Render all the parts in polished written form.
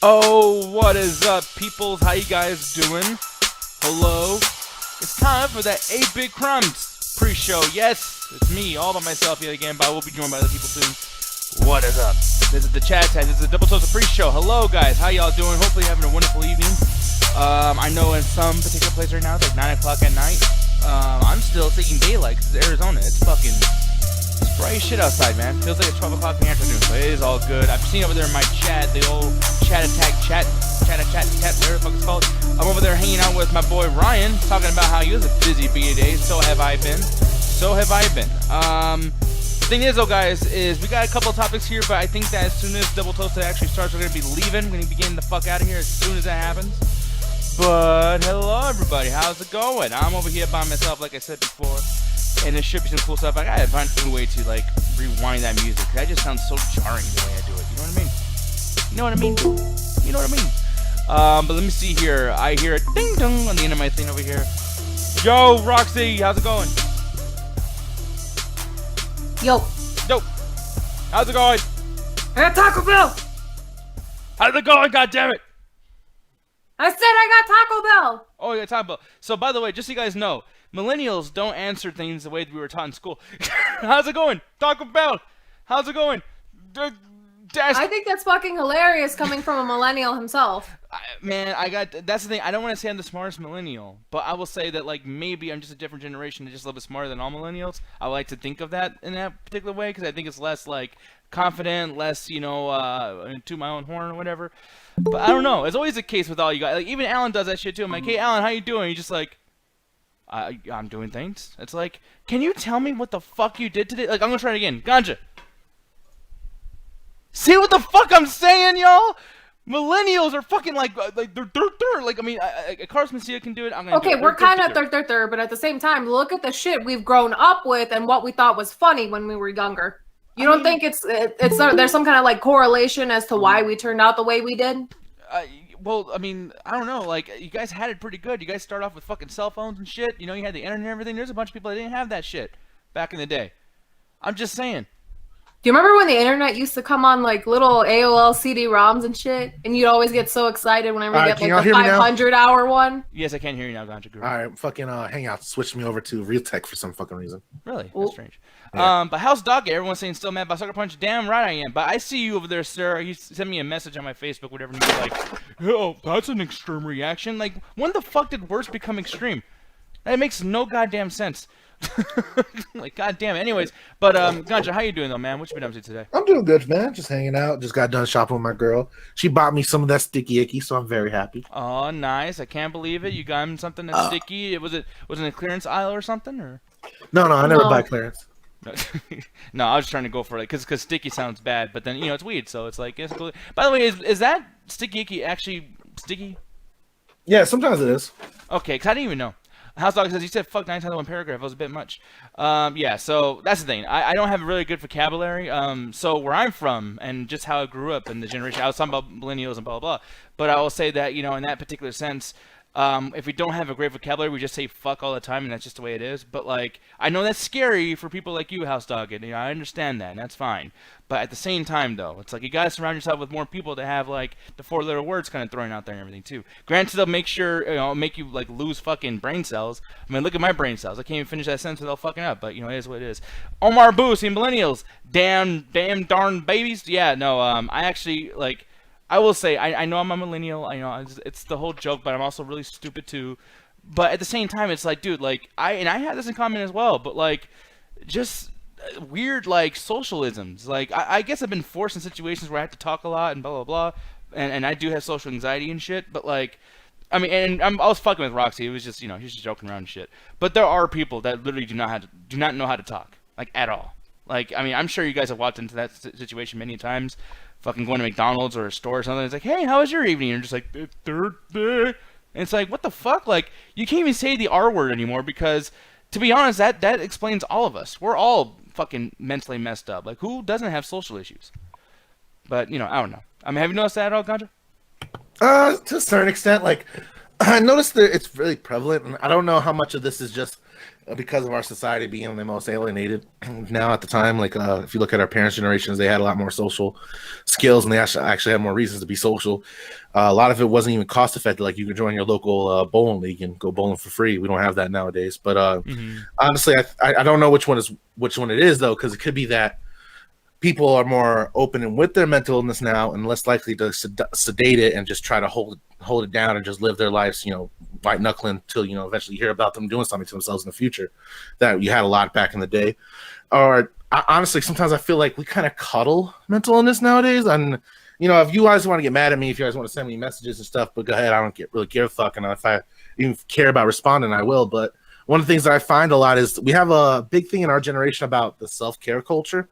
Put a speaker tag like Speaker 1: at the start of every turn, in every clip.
Speaker 1: Oh, what is up, peoples? How you guys doing? Hello? It's time for that 8-Bit Crumbs pre-show. Yes, it's me, all by myself yet again, but I will be joined by other people soon. What is up? This is the chat tag. This is a Double Toast pre-show. Hello, guys. How y'all doing? Hopefully you're having a wonderful evening. I know in some particular place right now, it's like 9 o'clock at night. I'm still seeing daylight because it's Arizona. It's fucking... It's bright shit outside, man. Feels like it's 12 o'clock in the afternoon, but it is all good. I've seen over there in my chat, the old chat, whatever the fuck it's called. I'm over there hanging out with my boy Ryan, talking about how he was a busy day. So have I been. The thing is, though, guys, is we got a couple of topics here, but I think that as soon as Double Toasted actually starts, we're going to be leaving. We're going to be getting the fuck out of here as soon as that happens. But hello, everybody. How's it going? I'm over here by myself, like I said before. And there should be some cool stuff. I gotta find a way to like rewind that music. That just sounds so jarring the way I do it. You know what I mean? But let me see here. I hear a ding dong on the end of my thing over here. Yo, Roxy, how's it going?
Speaker 2: Yo,
Speaker 1: How's it going?
Speaker 2: I got Taco Bell.
Speaker 1: How's it going? God damn it!
Speaker 2: I said I got Taco Bell.
Speaker 1: Oh, you got Taco Bell. So, by the way, just so you guys know, millennials don't answer things the way that we were taught in school. How's it going? Taco Bell. How's it going?
Speaker 2: I think that's fucking hilarious coming from a millennial himself.
Speaker 1: That's the thing. I don't want to say I'm the smartest millennial, but I will say that, like, maybe I'm just a different generation, just a little bit smarter than all millennials. I like to think of that in that particular way because I think it's less, like, confident, less, to my own horn or whatever. But I don't know. It's always the case with all you guys. Like, even Alan does that shit too. I'm like, hey, Alan, how you doing? He's just like, I'm doing things. It's like, can you tell me what the fuck you did today? Like, I'm gonna try it again. Ganja. See what the fuck I'm saying, y'all? Millennials are fucking like they're. Like, I mean, Carlos Mencia can do it. I'm gonna do it.
Speaker 2: We're kind of but at the same time, look at the shit we've grown up with and what we thought was funny when we were younger. You don't think it's there's some kind of like correlation as to why we turned out the way we did?
Speaker 1: Well, I mean, I don't know. Like, you guys had it pretty good. You guys start off with fucking cell phones and shit. You know, you had the internet and everything. There's a bunch of people that didn't have that shit back in the day. I'm just saying.
Speaker 2: Do you remember when the internet used to come on like little AOL CD-ROMs and shit? And you'd always get so excited whenever you get like the 500-hour one?
Speaker 1: Yes, I can hear you now, Ganja Guru.
Speaker 3: All right, fucking Hangout switched me over to Real Tech for some fucking reason.
Speaker 1: Really? That's strange. Yeah. But how's Doggy? Everyone's saying still mad about Sucker Punch. Damn right I am. But I see you over there, sir. He sent me a message on my Facebook, whatever, and he's like, oh, that's an extreme reaction. Like, when the fuck did worse become extreme? That makes no goddamn sense. Like, goddamn. Anyways, but Ganja, how you doing though, man? What you been up to today?
Speaker 3: I'm doing good, man. Just hanging out. Just got done shopping with my girl. She bought me some of that sticky icky, so I'm very happy.
Speaker 1: Oh, nice. I can't believe it. You got him something that's sticky. Was it in a clearance aisle or something, or?
Speaker 3: No, I never buy clearance.
Speaker 1: No, I was trying to go for it because sticky sounds bad, but then it's weed, so it's like it's cool. By the way, is that sticky icky actually sticky?
Speaker 3: Yeah, sometimes it is.
Speaker 1: Okay, because I didn't even know. House Dog says, you said fuck 9 times in one paragraph. It was a bit much. Yeah, so that's the thing. I don't have a really good vocabulary. So where I'm from and just how I grew up in the generation, I was talking about millennials and blah, blah, blah. But I will say that, in that particular sense, if we don't have a great vocabulary, we just say fuck all the time, and that's just the way it is. But, like, I know that's scary for people like you, House Dog, and I understand that, and that's fine. But at the same time, though, it's like you gotta surround yourself with more people that have, like, the 4-letter words kind of thrown out there and everything, too. Granted, they'll make sure, make you, like, lose fucking brain cells. I mean, look at my brain cells. I can't even finish that sentence without fucking up, but, it is what it is. Omar Boo, see, millennials, damn darn babies. Yeah, no, I actually, like... I will say, I know I'm a millennial, I know it's the whole joke, but I'm also really stupid too. But at the same time, it's like, dude, like, I had this in common as well, but like, just weird, like, socialisms. Like, I guess I've been forced in situations where I have to talk a lot and blah, blah, blah, and I do have social anxiety and shit, but like, I mean, and I was fucking with Roxy, it was just, he's just joking around and shit. But there are people that literally do not know how to talk, like, at all. Like, I mean, I'm sure you guys have walked into that situation many times. Fucking going to McDonald's or a store or something. It's like, hey, how was your evening? And you're just like, and it's like, what the fuck? Like, you can't even say the R word anymore because, to be honest, that explains all of us. We're all fucking mentally messed up. Like, who doesn't have social issues? But, I don't know. I mean, have you noticed that at all, Ganja?
Speaker 3: To a certain extent, like, I noticed that it's really prevalent, and I don't know how much of this is just because of our society being the most alienated now at the time. Like if you look at our parents' generations, they had a lot more social skills and they actually had more reasons to be social. A lot of it wasn't even cost effective. Like you could join your local bowling league and go bowling for free. We don't have that nowadays. But honestly, I don't know which one it is though, because it could be that people are more open and with their mental illness now and less likely to sedate it and just try to hold it down and just live their lives, white knuckling until, eventually you hear about them doing something to themselves in the future that you had a lot back in the day. Or honestly, sometimes I feel like we kind of cuddle mental illness nowadays. And, if you guys want to get mad at me, if you guys want to send me messages and stuff, but go ahead. I don't really care a fuck. And if I even care about responding, I will. But one of the things that I find a lot is we have a big thing in our generation about the self-care culture.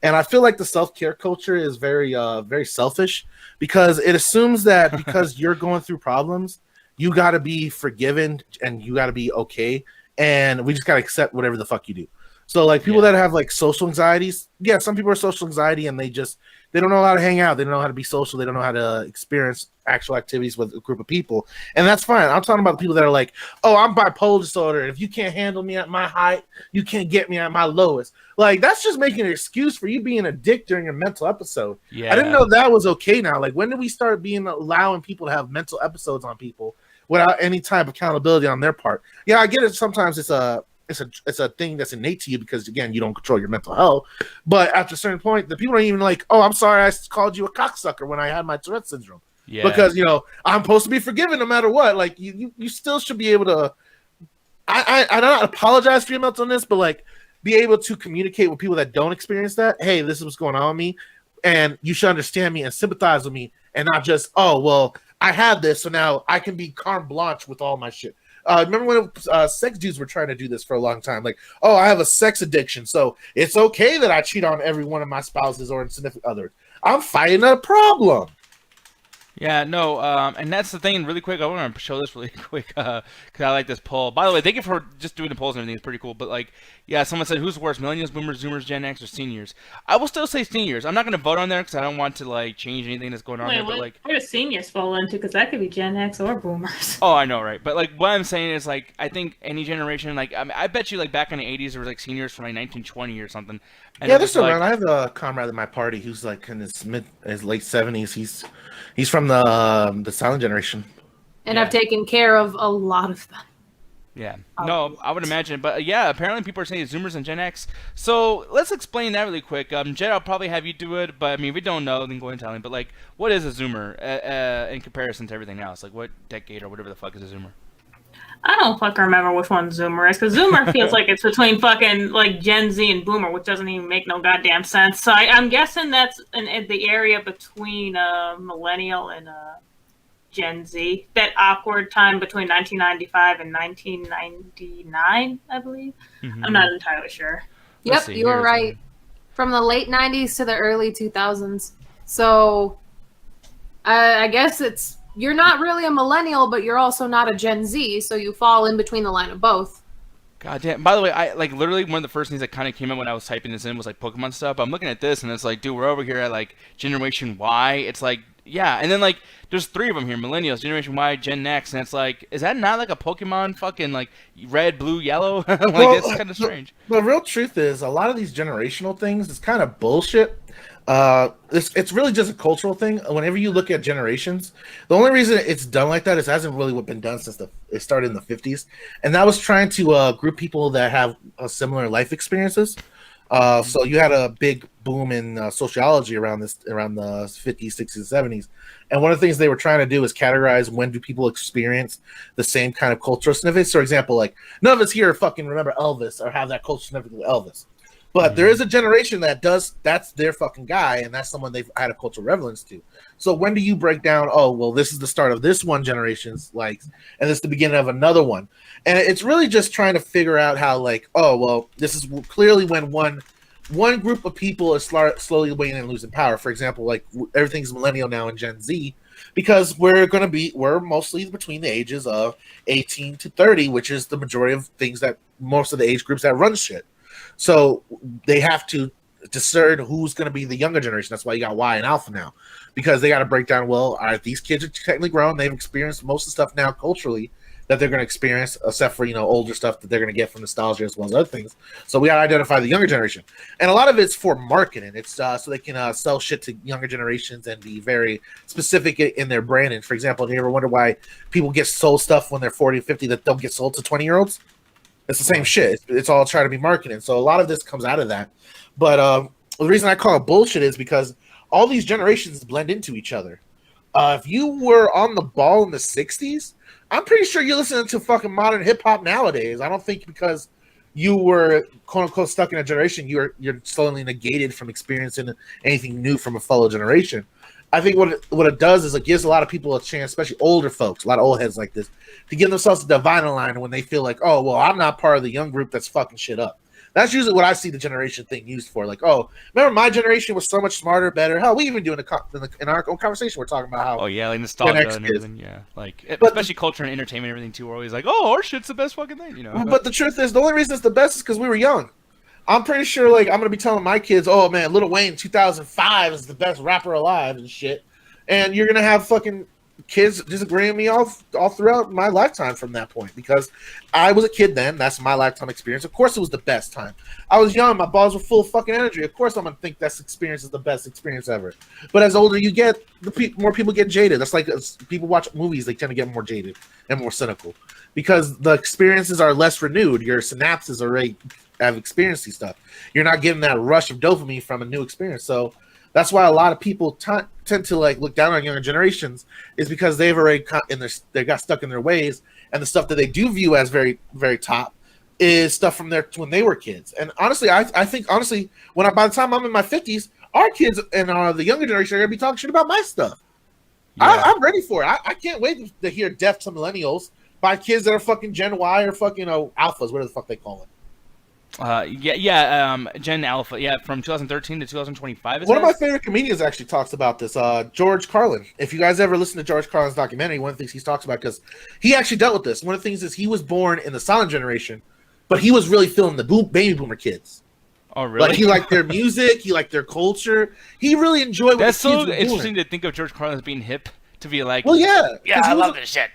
Speaker 3: And I feel like the self-care culture is very, very selfish because it assumes that because you're going through problems, you got to be forgiven and you got to be okay. And we just got to accept whatever the fuck you do. So like people that have like social anxieties, some people are social anxiety and they don't know how to hang out. They don't know how to be social. They don't know how to experience actual activities with a group of people. And that's fine. I'm talking about the people that are like, oh, I'm bipolar disorder. And if you can't handle me at my height, you can't get me at my lowest. Like, that's just making an excuse for you being a dick during your mental episode. Yeah. I didn't know that was okay now. Like, when did we start allowing people to have mental episodes on people without any type of accountability on their part? Yeah, I get it. Sometimes it's a thing that's innate to you because, again, you don't control your mental health. But after a certain point, the people are even like, oh, I'm sorry I called you a cocksucker when I had my Tourette syndrome. Yeah. Because, I'm supposed to be forgiven no matter what. Like, you still should be able to I don't apologize for your mental illness, but, like, be able to communicate with people that don't experience that. Hey, this is what's going on with me. And you should understand me and sympathize with me and not just, oh, well, I have this, so now I can be carte blanche with all my shit. Remember when sex dudes were trying to do this for a long time? Like, oh, I have a sex addiction, so it's okay that I cheat on every one of my spouses or significant others. I'm fighting a problem.
Speaker 1: Yeah, no, and that's the thing. Really quick, I want to show this really quick because I like this poll. By the way, thank you for just doing the polls and everything. It's pretty cool. But like, yeah, someone said, "Who's worse, millennials, boomers, zoomers, Gen X, or seniors?" I will still say seniors. I'm not going to vote on there because I don't want to like change anything that's going on there. But like,
Speaker 4: where do seniors fall into? Because that could be Gen X or boomers.
Speaker 1: Oh, I know, right? But like, what I'm saying is like, I think any generation, like, I mean, I bet you like back in the '80s there was like seniors from like 1920 or something. And
Speaker 3: yeah, this is around. I have a comrade at my party who's like in his late 70s. He's from the silent generation.
Speaker 2: And I've taken care of a lot of them.
Speaker 1: Yeah. No, I would imagine. But yeah, apparently people are saying Zoomers and Gen X. So let's explain that really quick. Jed, I'll probably have you do it. But I mean, if we don't know, then go ahead and tell me. But like, what is a Zoomer in comparison to everything else? Like, what decade or whatever the fuck is a Zoomer?
Speaker 4: I don't fucking remember which one Zoomer is, because Zoomer feels like it's between fucking like Gen Z and Boomer, which doesn't even make no goddamn sense. So I'm guessing that's in the area between Millennial and Gen Z. That awkward time between 1995 and 1999, I believe. Mm-hmm. I'm not entirely sure.
Speaker 2: Yep, you were right. From the late 90s to the early 2000s. So I guess you're not really a millennial, but you're also not a Gen Z, so you fall in between the line of both.
Speaker 1: God damn. By the way, I like literally one of the first things that kind of came up when I was typing this in was like Pokemon stuff. I'm looking at this and it's like, dude, we're over here at like Generation Y. It's like, yeah. And then like, there's 3 of them here, Millennials, Generation Y, Gen X. And it's like, is that not like a Pokemon fucking like red, blue, yellow? Like, it's kind of strange.
Speaker 3: The real truth is a lot of these generational things is kind of bullshit. It's really just a cultural thing. Whenever you look at generations, the only reason it's done like that is it hasn't really been done since it started in the 50s, and that was trying to group people that have similar life experiences. So you had a big boom in sociology around the 50s, 60s, 70s, and one of the things they were trying to do is categorize when do people experience the same kind of cultural significance. For example, like none of us here fucking remember Elvis or have that cultural significance with Elvis. But there is a generation that does, that's their fucking guy, and that's someone they've had a cultural relevance to. So when do you break down, oh, well, this is the start of this one generation's likes, and this is the beginning of another one? And it's really just trying to figure out how, like, oh, well, this is clearly when one group of people is slowly waning and losing power. For example, like, everything's millennial now and Gen Z, because we're mostly between the ages of 18 to 30, which is the majority of things that most of the age groups that run shit. So they have to discern who's going to be the younger generation. That's why you got Y and Alpha now, because they got to break down, well, all right, these kids are technically grown. They've experienced most of the stuff now culturally. that they're going to experience, except for, older stuff that they're going to get from nostalgia as well as other things. So we got to identify the younger generation. And a lot of it's for marketing. It's so they can sell shit to younger generations and be very specific in their branding. For example, do you ever wonder why people get sold stuff when they're 40 or 50 that don't get sold to 20-year-olds? It's the same shit. It's all trying to be marketing. So a lot of this comes out of that. But the reason I call it bullshit is because all these generations blend into each other. If you were on the ball in the 60s, I'm pretty sure you're listening to fucking modern hip hop nowadays. I don't think because you were quote unquote stuck in a generation, you're slowly negated from experiencing anything new from a fellow generation. I think what it does is it gives a lot of people a chance, especially older folks, a lot of old heads like this, to give themselves a dividing line when they feel like, oh, well, I'm not part of the young group that's fucking shit up. That's usually what I see the generation thing used for. Like, oh, remember my generation was so much smarter, better. Hell, we even do in our own conversation, we're talking about how.
Speaker 1: Oh yeah, like nostalgia and everything. Yeah, like especially culture and entertainment, and everything too. We're always like, oh, our shit's the best fucking thing,
Speaker 3: But the truth is, the only reason it's the best is because we were young. I'm pretty sure, like, I'm gonna be telling my kids, oh man, Lil Wayne 2005 is the best rapper alive and shit, and you're gonna have fucking kids disagreeing with me all throughout my lifetime from that point, because I was a kid then. That's my lifetime experience. Of course it was the best time. I was young, my balls were full of fucking energy. Of course I'm gonna think that experience is the best experience ever. But as older you get, more people get jaded. That's like as people watch movies, they tend to get more jaded and more cynical because the experiences are less renewed. Your synapses already have experienced these stuff. You're not getting that rush of dopamine from a new experience. So that's why a lot of people tend to like look down on younger generations, is because they've already they got stuck in their ways, and the stuff that they do view as very, very top is stuff from when they were kids. And honestly, I think by the time I'm in my 50s, our kids and the younger generation are gonna be talking shit about my stuff. Yeah. I'm ready for it. I can't wait to hear death to millennials by kids that are fucking Gen Y or fucking alphas, whatever the fuck they call it.
Speaker 1: Gen Alpha, from 2013 to 2025.
Speaker 3: One of my favorite comedians actually talks about this. George Carlin. If you guys ever listen to George Carlin's documentary, one of the things he talks about, because he actually dealt with this. One of the things is he was born in the silent generation, but he was really feeling the baby boomer kids.
Speaker 1: Oh, really?
Speaker 3: Like he liked their music, he liked their culture. He really enjoyed what
Speaker 1: That's
Speaker 3: the kids
Speaker 1: so
Speaker 3: were
Speaker 1: interesting
Speaker 3: doing.
Speaker 1: to think of George Carlin as being hip, to be like,
Speaker 3: well, yeah,
Speaker 1: I love this shit.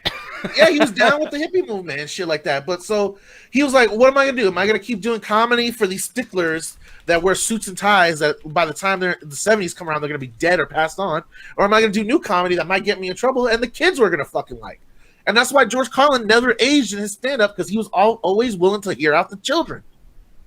Speaker 3: Yeah, he was down with the hippie movement and shit like that. But so he was like, what am I going to do? Am I going to keep doing comedy for these sticklers that wear suits and ties that by the time the 70s come around, they're going to be dead or passed on? Or am I going to do new comedy that might get me in trouble and the kids were going to fucking like? And that's why George Carlin never aged in his stand-up, because he was always willing to hear out the children.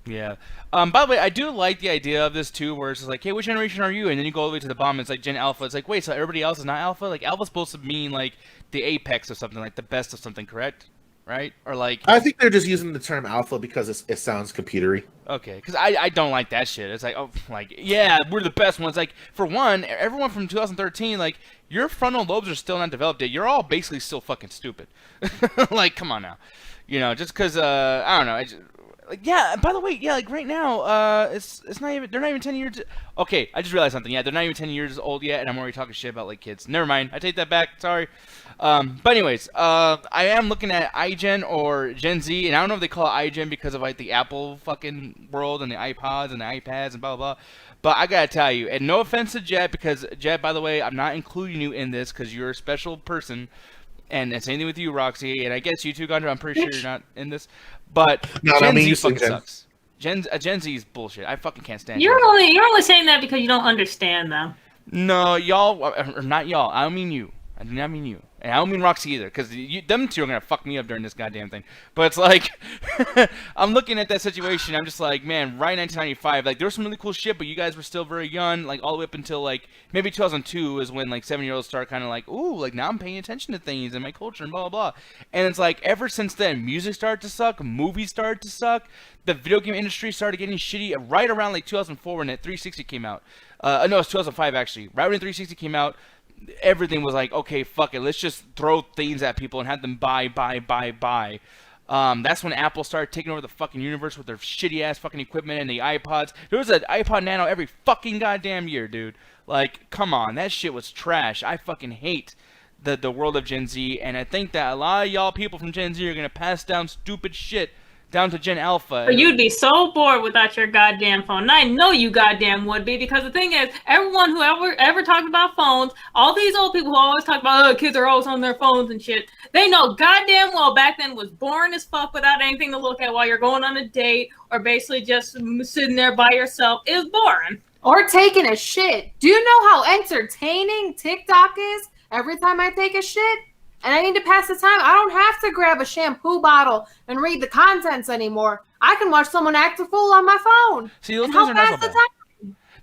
Speaker 1: Yeah. By the way, I do like the idea of this too, where it's like, hey, which generation are you? And then you go all the way to the bottom, it's like Gen Alpha. It's like, wait, so everybody else is not Alpha? Like, Alpha's supposed to mean like the apex of something, like the best of something, correct? Right? Or like,
Speaker 3: I think they're just using the term Alpha because it sounds computery.
Speaker 1: Okay, because I don't like that shit. It's like, oh, like, yeah, we're the best ones. Like, for one, everyone from 2013, like, your frontal lobes are still not developed yet. You're all basically still fucking stupid. Like, come on now. Just because, I don't know. Like, yeah, by the way, yeah, like right now, it's not even, they're not even 10 years. Okay, I just realized something. Yeah, they're not even 10 years old yet, and I'm already talking shit about like kids. Never mind, I take that back. Sorry. But anyways, I am looking at iGen or Gen Z, and I don't know if they call it iGen because of like the Apple fucking world and the iPods and the iPads and blah blah blah. But I gotta tell you, and no offense to Jet, because Jet, by the way, I'm not including you in this because you're a special person. And same thing with you, Roxy, and I guess you too, Gondra. I'm pretty sure you're not in this, but Gen Z fucking sucks. Gen Z is bullshit. I fucking can't stand it.
Speaker 4: You're only saying that because you don't understand them.
Speaker 1: No, y'all, or not y'all. I don't mean you. I do not mean you. And I don't mean Roxy either, because them two are going to fuck me up during this goddamn thing. But it's like, I'm looking at that situation, I'm just like, man, right in 1995, like, there was some really cool shit, but you guys were still very young, like, all the way up until, like, maybe 2002 is when, like, 7-year-olds start kind of like, ooh, like, now I'm paying attention to things and my culture and blah, blah, blah. And it's like, ever since then, music started to suck, movies started to suck, the video game industry started getting shitty right around, like, 2004 when that 360 came out. No, it's 2005, actually. Right when the 360 came out, everything was like, okay, fuck it, let's just throw things at people and have them buy. That's when Apple started taking over the fucking universe with their shitty ass fucking equipment and the iPods. There was an iPod Nano every fucking goddamn year, dude. Like, come on, that shit was trash. I fucking hate the world of Gen Z, and I think that a lot of y'all people from Gen Z are gonna pass down stupid shit down to Gen Alpha.
Speaker 4: But you'd be so bored without your goddamn phone. And I know you goddamn would be, because the thing is, everyone who ever talked about phones, all these old people who always talk about, oh, kids are always on their phones and shit, they know goddamn well back then was boring as fuck without anything to look at while you're going on a date or basically just sitting there by yourself. It was boring.
Speaker 2: Or taking a shit. Do you know how entertaining TikTok is every time I take a shit? And I need to pass the time. I don't have to grab a shampoo bottle and read the contents anymore. I can watch someone act a fool on my phone.
Speaker 1: See, those things are not so bad.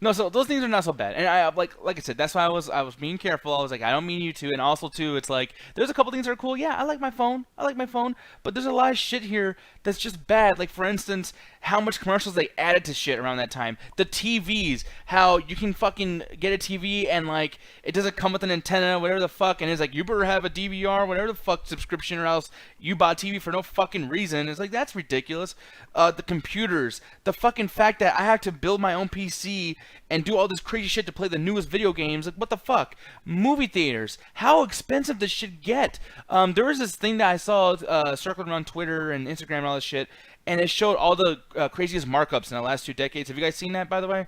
Speaker 1: No, so those things are not so bad, and I like I said, that's why I was being careful. I was like, I don't mean you to, and also too, it's like there's a couple things that are cool. Yeah, I like my phone, but there's a lot of shit here that's just bad. Like for instance, how much commercials they added to shit around that time. The TVs, how you can fucking get a TV and like it doesn't come with an antenna, whatever the fuck, and it's like you better have a DVR, whatever the fuck subscription, or else you bought TV for no fucking reason. It's like that's ridiculous. The computers, the fucking fact that I have to build my own PC and do all this crazy shit to play the newest video games. Like, what the fuck? Movie theaters. How expensive does shit get? There was this thing that I saw circling around Twitter and Instagram and all this shit, and it showed all the craziest markups in the last 2 decades. Have you guys seen that, by the way?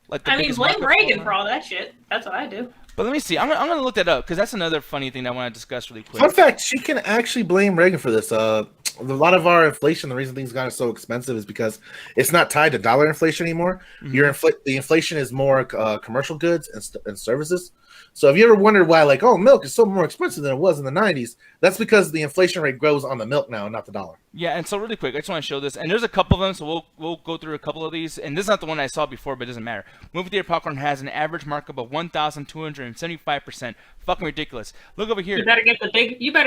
Speaker 1: Like,
Speaker 4: I mean, blame Reagan for all that shit. That's what I do.
Speaker 1: But let me see. I'm gonna look that up, because that's another funny thing that I want to discuss really quick.
Speaker 3: Fun fact, she can actually blame Reagan for this. A lot of our inflation, the reason things got so expensive is because it's not tied to dollar inflation anymore. Mm-hmm. The inflation is more commercial goods and services. So if you ever wondered why, like, oh, milk is so more expensive than it was in the 90s, that's because the inflation rate grows on the milk now, not the dollar.
Speaker 1: Yeah, and so really quick, I just want to show this. And there's a couple of them, so we'll go through a couple of these. And this is not the one I saw before, but it doesn't matter. Movie theater popcorn has an average markup of 1,275%. Fucking ridiculous. Look over here.
Speaker 4: You better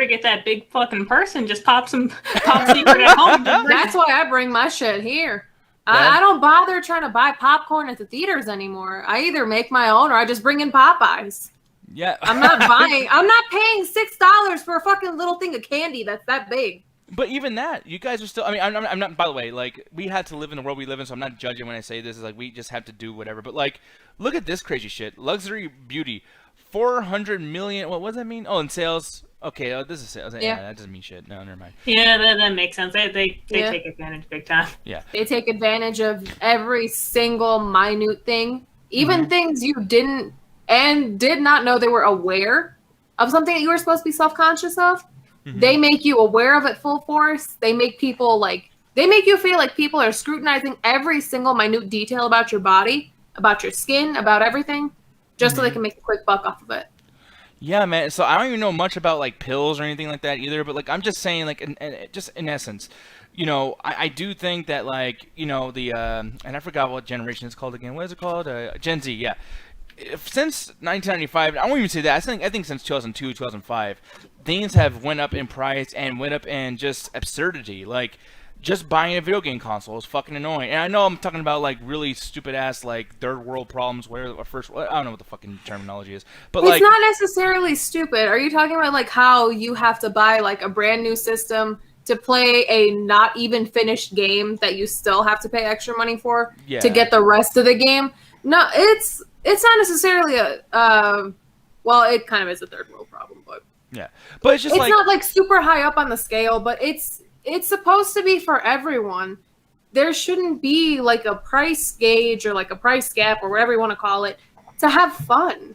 Speaker 4: get that big fucking purse and just pop secret at home.
Speaker 2: That's why I bring my shit here. I don't bother trying to buy popcorn at the theaters anymore. I either make my own or I just bring in Popeyes.
Speaker 1: Yeah.
Speaker 2: I'm not paying $6 for a fucking little thing of candy that's that big.
Speaker 1: But even that, you guys are still. I mean, I'm not. By the way, like we had to live in the world we live in, so I'm not judging when I say this. It's like we just have to do whatever. But like, look at this crazy shit. Luxury beauty, 400 million. What does that mean? Oh, in sales. Okay, this is sales. Yeah, that doesn't mean shit. No, never mind.
Speaker 4: Yeah, that makes sense. They take advantage big time.
Speaker 1: Yeah,
Speaker 2: they take advantage of every single minute thing, even things you did not know they were aware of something that you were supposed to be self-conscious of. Mm-hmm. They make you aware of it full force. They make you feel like people are scrutinizing every single minute detail about your body, about your skin, about everything, just so they can make a quick buck off of it.
Speaker 1: Yeah, man. So I don't even know much about like pills or anything like that either. But like I'm just saying, like, just in essence, you know, I do think that like, you know, the and I forgot what generation it's called again. What is it called? Gen Z. Yeah. Since 1995, I won't even say that. I think since 2002, 2005, things have went up in price and went up in just absurdity. Like, just buying a video game console is fucking annoying. And I know I'm talking about like really stupid ass like third world problems where I don't know what the fucking terminology is. But
Speaker 2: it's not necessarily stupid. Are you talking about like how you have to buy like a brand new system to play a not even finished game that you still have to pay extra money for to get the rest of the game? No, it's not necessarily well, it kind of is a third world problem, but
Speaker 1: yeah. But it's
Speaker 2: not like super high up on the scale, but it's supposed to be for everyone. There shouldn't be like a price gauge or like a price gap or whatever you want to call it to have fun.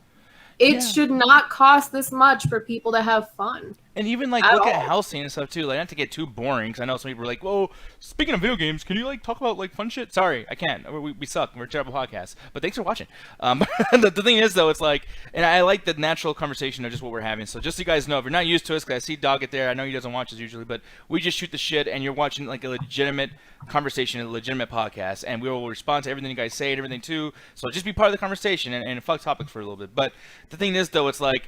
Speaker 2: It should not cost this much for people to have fun.
Speaker 1: And even like look at housing and stuff too. Like not to get too boring, because I know some people are like, "Whoa, speaking of video games, can you like talk about like fun shit?" Sorry, I can't. We suck. We're a terrible podcast. But thanks for watching. The thing is though, it's like, and I like the natural conversation of just what we're having. So just so you guys know, if you're not used to us, because I see Doggett there, I know he doesn't watch us usually, but we just shoot the shit, and you're watching like a legitimate conversation, a legitimate podcast, and we will respond to everything you guys say and everything too. So just be part of the conversation and fuck topics for a little bit. But the thing is though, it's like.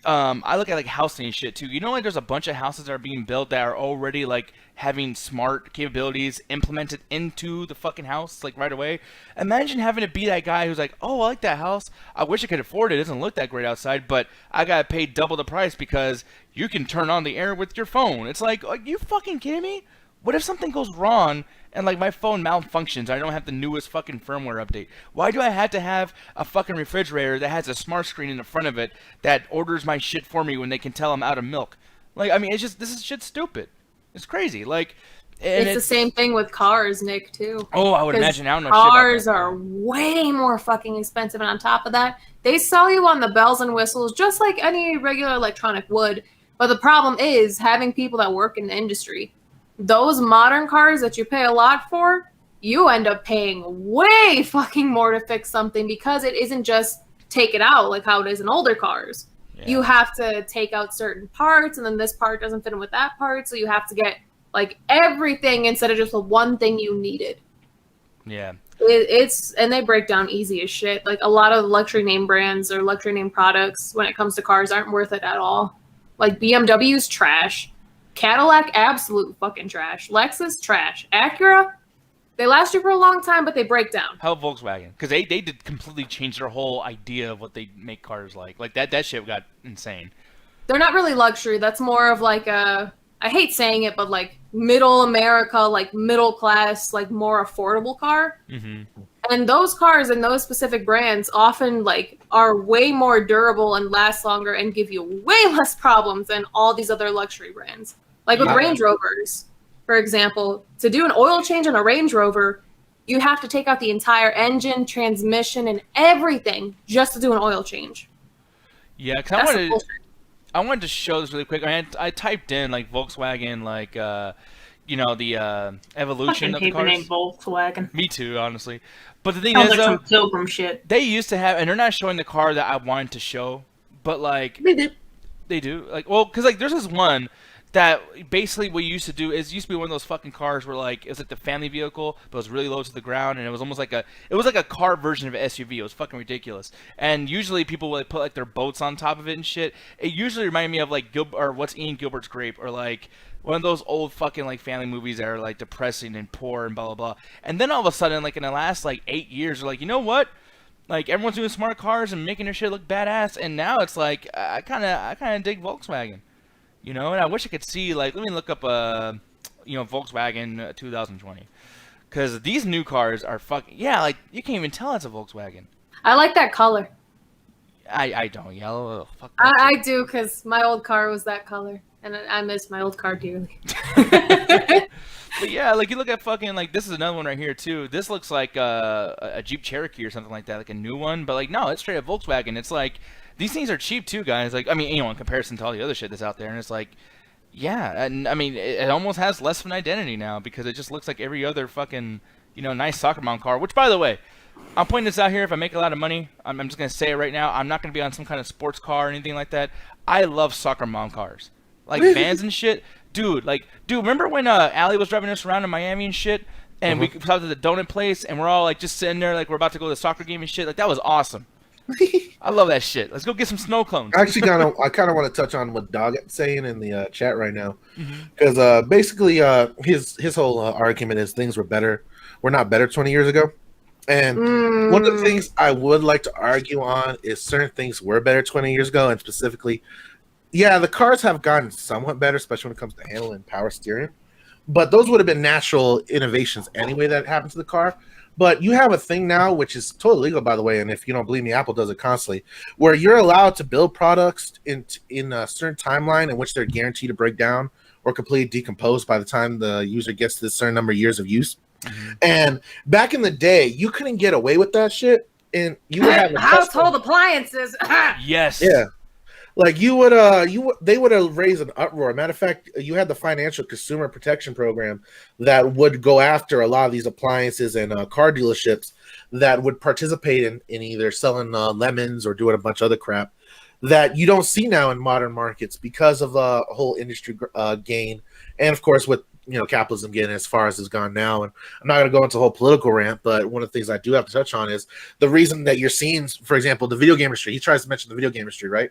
Speaker 1: I look at like housing and shit too. You know, like there's a bunch of houses that are being built that are already like having smart capabilities implemented into the fucking house like right away. Imagine having to be that guy who's like, oh, I like that house. I wish I could afford it. It doesn't look that great outside, but I gotta pay double the price because you can turn on the air with your phone. It's like, are you fucking kidding me? What if something goes wrong and like my phone malfunctions? I don't have the newest fucking firmware update. Why do I have to have a fucking refrigerator that has a smart screen in the front of it that orders my shit for me when they can tell I'm out of milk? Like, I mean, this is shit stupid. It's crazy. Like, And
Speaker 2: it's the same thing with cars, Nick, too.
Speaker 1: Oh, I would imagine. I don't know.
Speaker 2: Cars are way more fucking expensive, and on top of that, they sell you on the bells and whistles just like any regular electronic would. But the problem is having people that work in the industry. Those modern cars that you pay a lot for, you end up paying way fucking more to fix something because it isn't just take it out like how it is in older cars. Yeah. You have to take out certain parts, and then this part doesn't fit in with that part, so you have to get like everything instead of just the one thing you needed.
Speaker 1: Yeah.
Speaker 2: It's and they break down easy as shit. Like a lot of luxury name brands or luxury name products when it comes to cars aren't worth it at all. Like BMW's trash. Cadillac, absolute fucking trash. Lexus, trash. Acura, they last you for a long time, but they break down.
Speaker 1: How Volkswagen? Because they did completely change their whole idea of what they make cars like. Like that shit got insane.
Speaker 2: They're not really luxury. That's more of like a, I hate saying it, but like middle America, like middle class, like more affordable car. Mm-hmm. And those cars and those specific brands often like are way more durable and last longer and give you way less problems than all these other luxury brands. Like with Range Rovers, for example, to do an oil change on a Range Rover, you have to take out the entire engine, transmission, and everything just to do an oil change.
Speaker 1: Yeah, because I wanted to show this really quick. I typed in like Volkswagen, like the evolution of the cars.
Speaker 4: Name Volkswagen.
Speaker 1: Me too, honestly. But the thing
Speaker 4: Sounds
Speaker 1: is,
Speaker 4: like
Speaker 1: though,
Speaker 4: some pilgrim shit.
Speaker 1: They used to have, and they're not showing the car that I wanted to show, but like they do. Like, well, because like there's this one that basically what you used to do is used to be one of those fucking cars where like it was like the family vehicle, but it was really low to the ground, and it was almost like a car version of an SUV. It was fucking ridiculous. And usually people would like, put like their boats on top of it and shit. It usually reminded me of like what's Ian Gilbert's Grape, or like one of those old fucking like family movies that are like depressing and poor and blah blah blah. And then all of a sudden, like in the last like 8 years, they're like, you know what? Like everyone's doing smart cars and making their shit look badass, and now it's like I kind of dig Volkswagen. You know, and I wish I could see, like, let me look up, Volkswagen 2020. Because these new cars are fucking, yeah, like, you can't even tell it's a Volkswagen.
Speaker 2: I like that color.
Speaker 1: I don't, yellow. Fuck
Speaker 2: I do, because my old car was that color. And I miss my old car dearly.
Speaker 1: But yeah, like, you look at fucking, like, this is another one right here, too. This looks like a Jeep Cherokee or something like that, like a new one. But, like, no, it's straight up Volkswagen. It's like, these things are cheap too, guys. Like, I mean, in comparison to all the other shit that's out there, and it's like, yeah, and I mean, it almost has less of an identity now because it just looks like every other fucking, nice soccer mom car. Which, by the way, I'm pointing this out here. If I make a lot of money, I'm just gonna say it right now. I'm not gonna be on some kind of sports car or anything like that. I love soccer mom cars, like vans and shit, dude. Like, remember when Allie was driving us around in Miami and shit, and we stopped at the donut place, and we're all like just sitting there, like we're about to go to the soccer game and shit. Like that was awesome. I love that shit. Let's go get some snow cones.
Speaker 3: Actually, I kind of want to touch on what Dog is saying in the chat right now, because basically his whole argument is things were not better 20 years ago, and one of the things I would like to argue on is certain things were better 20 years ago, and specifically, yeah, the cars have gotten somewhat better, especially when it comes to handling and power steering, but those would have been natural innovations anyway that happened to the car. But you have a thing now, which is totally legal, by the way, and if you don't believe me, Apple does it constantly, where you're allowed to build products in a certain timeline in which they're guaranteed to break down or completely decompose by the time the user gets to a certain number of years of use. And back in the day, you couldn't get away with that shit, and you would have
Speaker 2: household appliances.
Speaker 1: Yes.
Speaker 3: Yeah. Like they would have raised an uproar. Matter of fact, you had the Financial Consumer Protection Program that would go after a lot of these appliances and car dealerships that would participate in either selling lemons or doing a bunch of other crap that you don't see now in modern markets because of a whole industry gain, and of course with capitalism getting as far as it's gone now. And I'm not going to go into a whole political rant, but one of the things I do have to touch on is the reason that you're seeing, for example, the video game industry. He tries to mention the video game industry, right?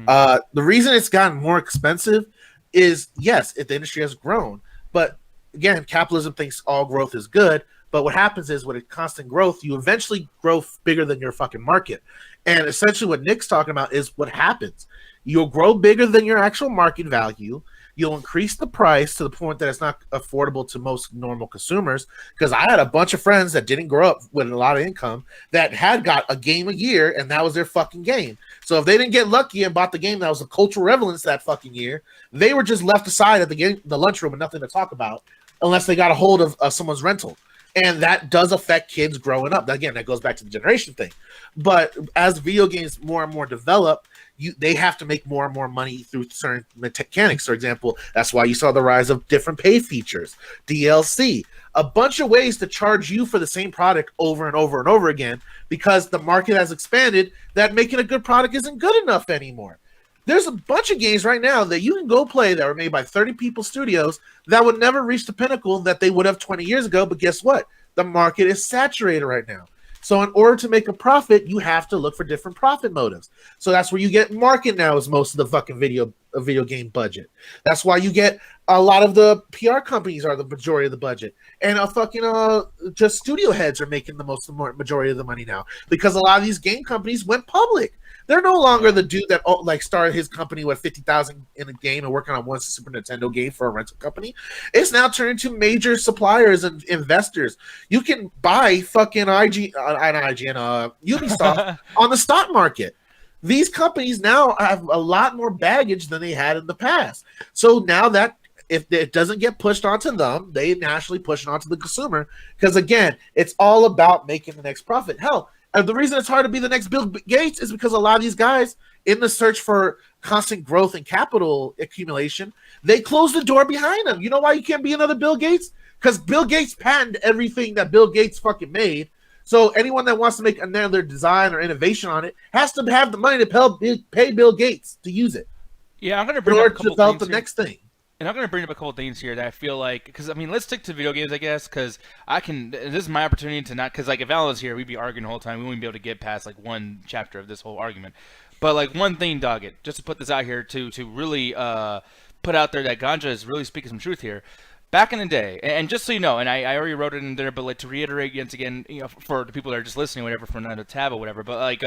Speaker 3: The reason it's gotten more expensive is, yes, the industry has grown, but again, capitalism thinks all growth is good. But what happens is with a constant growth, you eventually grow bigger than your fucking market. And essentially what Nick's talking about is what happens. You'll grow bigger than your actual market value. You'll increase the price to the point that it's not affordable to most normal consumers. Because I had a bunch of friends that didn't grow up with a lot of income that had got a game a year, and that was their fucking game. So if they didn't get lucky and bought the game that was a cultural relevance that fucking year, they were just left aside at the lunchroom and nothing to talk about unless they got a hold of someone's rental. And that does affect kids growing up. Again, that goes back to the generation thing. But as video games more and more develop, they have to make more and more money through certain mechanics. For example, that's why you saw the rise of different pay features, DLC, a bunch of ways to charge you for the same product over and over and over again, because the market has expanded that making a good product isn't good enough anymore. There's a bunch of games right now that you can go play that were made by 30 people studios that would never reach the pinnacle that they would have 20 years ago. But guess what? The market is saturated right now. So in order to make a profit, you have to look for different profit motives. So that's where you get market now is most of the fucking video game budget. That's why you get a lot of the PR companies are the majority of the budget. And just studio heads are making the majority of the money now, because a lot of these game companies went public. They're no longer the dude that started his company with $50,000 in a game and working on one Super Nintendo game for a rental company. It's now turned into major suppliers and investors. You can buy fucking Ubisoft on the stock market. These companies now have a lot more baggage than they had in the past. So now that if it doesn't get pushed onto them, they naturally push it onto the consumer, because again, it's all about making the next profit. Hell, the reason it's hard to be the next Bill Gates is because a lot of these guys, in the search for constant growth and capital accumulation, they close the door behind them. You know why you can't be another Bill Gates? Because Bill Gates patented everything that Bill Gates fucking made. So anyone that wants to make another design or innovation on it has to have the money to pay Bill Gates to use it.
Speaker 1: Yeah, I'm going to bring up a couple
Speaker 3: develop
Speaker 1: things
Speaker 3: the next thing.
Speaker 1: And I'm going to bring up a couple things here that I feel like, because, I mean, let's stick to video games, I guess, because this is my opportunity to not, because, like, if Alan was here, we'd be arguing the whole time. We wouldn't be able to get past, like, one chapter of this whole argument. But, like, one thing, Doggett, just to put this out here to really put out there that Ganja is really speaking some truth here. Back in the day, and just so you know, and I already wrote it in there, but like to reiterate once again, you know, for the people that are just listening, whatever, for another tab or whatever, but like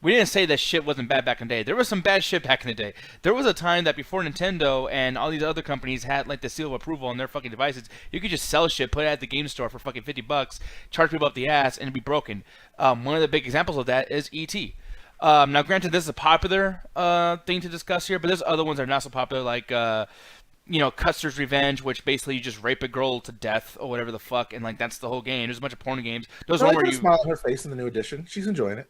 Speaker 1: we didn't say that shit wasn't bad back in the day. There was some bad shit back in the day. There was a time that before Nintendo and all these other companies had like the seal of approval on their fucking devices, you could just sell shit, put it at the game store for fucking $50, charge people up the ass, and it'd be broken. One of the big examples of that is E.T. Now, granted, this is a popular thing to discuss here, but there's other ones that are not so popular, like you know, Custer's Revenge, which basically you just rape a girl to death or whatever the fuck, and like that's the whole game. There's a bunch of porn games. Those
Speaker 3: I
Speaker 1: one
Speaker 3: like
Speaker 1: where
Speaker 3: her smile on her face in the new edition. She's enjoying it.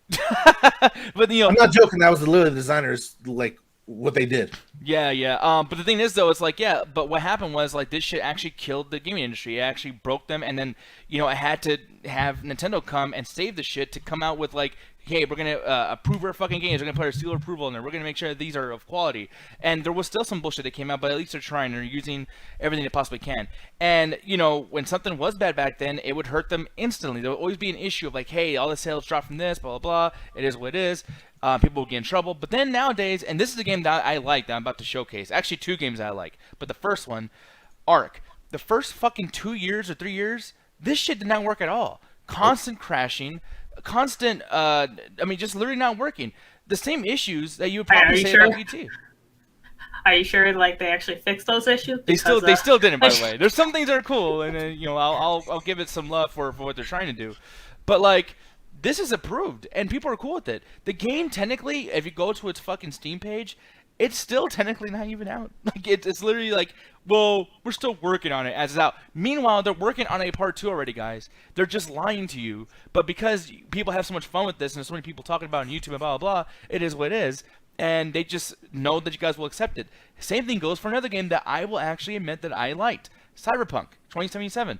Speaker 1: But you know,
Speaker 3: I'm not joking. That was literally the designers like what they did.
Speaker 1: Yeah. But the thing is, though, it's like, yeah. But what happened was like this shit actually killed the gaming industry. It actually broke them, and then you know I had to have Nintendo come and save the shit to come out with like, hey, we're going to approve our fucking games. We're going to put our seal of approval in there. We're going to make sure that these are of quality. And there was still some bullshit that came out, but at least they're trying. They're using everything they possibly can. And, you know, when something was bad back then, it would hurt them instantly. There would always be an issue of like, hey, all the sales dropped from this, blah, blah, blah. It is what it is. People will get in trouble. But then nowadays, and this is a game that I like that I'm about to showcase. Actually, two games that I like. But the first one, Ark. The first fucking 2 years or 3 years, this shit did not work at all. Constant crashing. Constant, I mean, just literally not working. The same issues that you would probably say about ET.
Speaker 4: Are you sure, like, they actually fixed those issues?
Speaker 1: They still didn't, by the way. There's some things that are cool, and you know, I'll give it some love for what they're trying to do. But like, this is approved, and people are cool with it. The game, technically, if you go to its fucking Steam page, it's still technically not even out. Like, it's literally like, well, we're still working on it as it's out. Meanwhile, they're working on a part 2 already, guys. They're just lying to you. But because people have so much fun with this, and there's so many people talking about it on YouTube and blah, blah, blah, it is what it is. And they just know that you guys will accept it. Same thing goes for another game that I will actually admit that I liked. Cyberpunk 2077.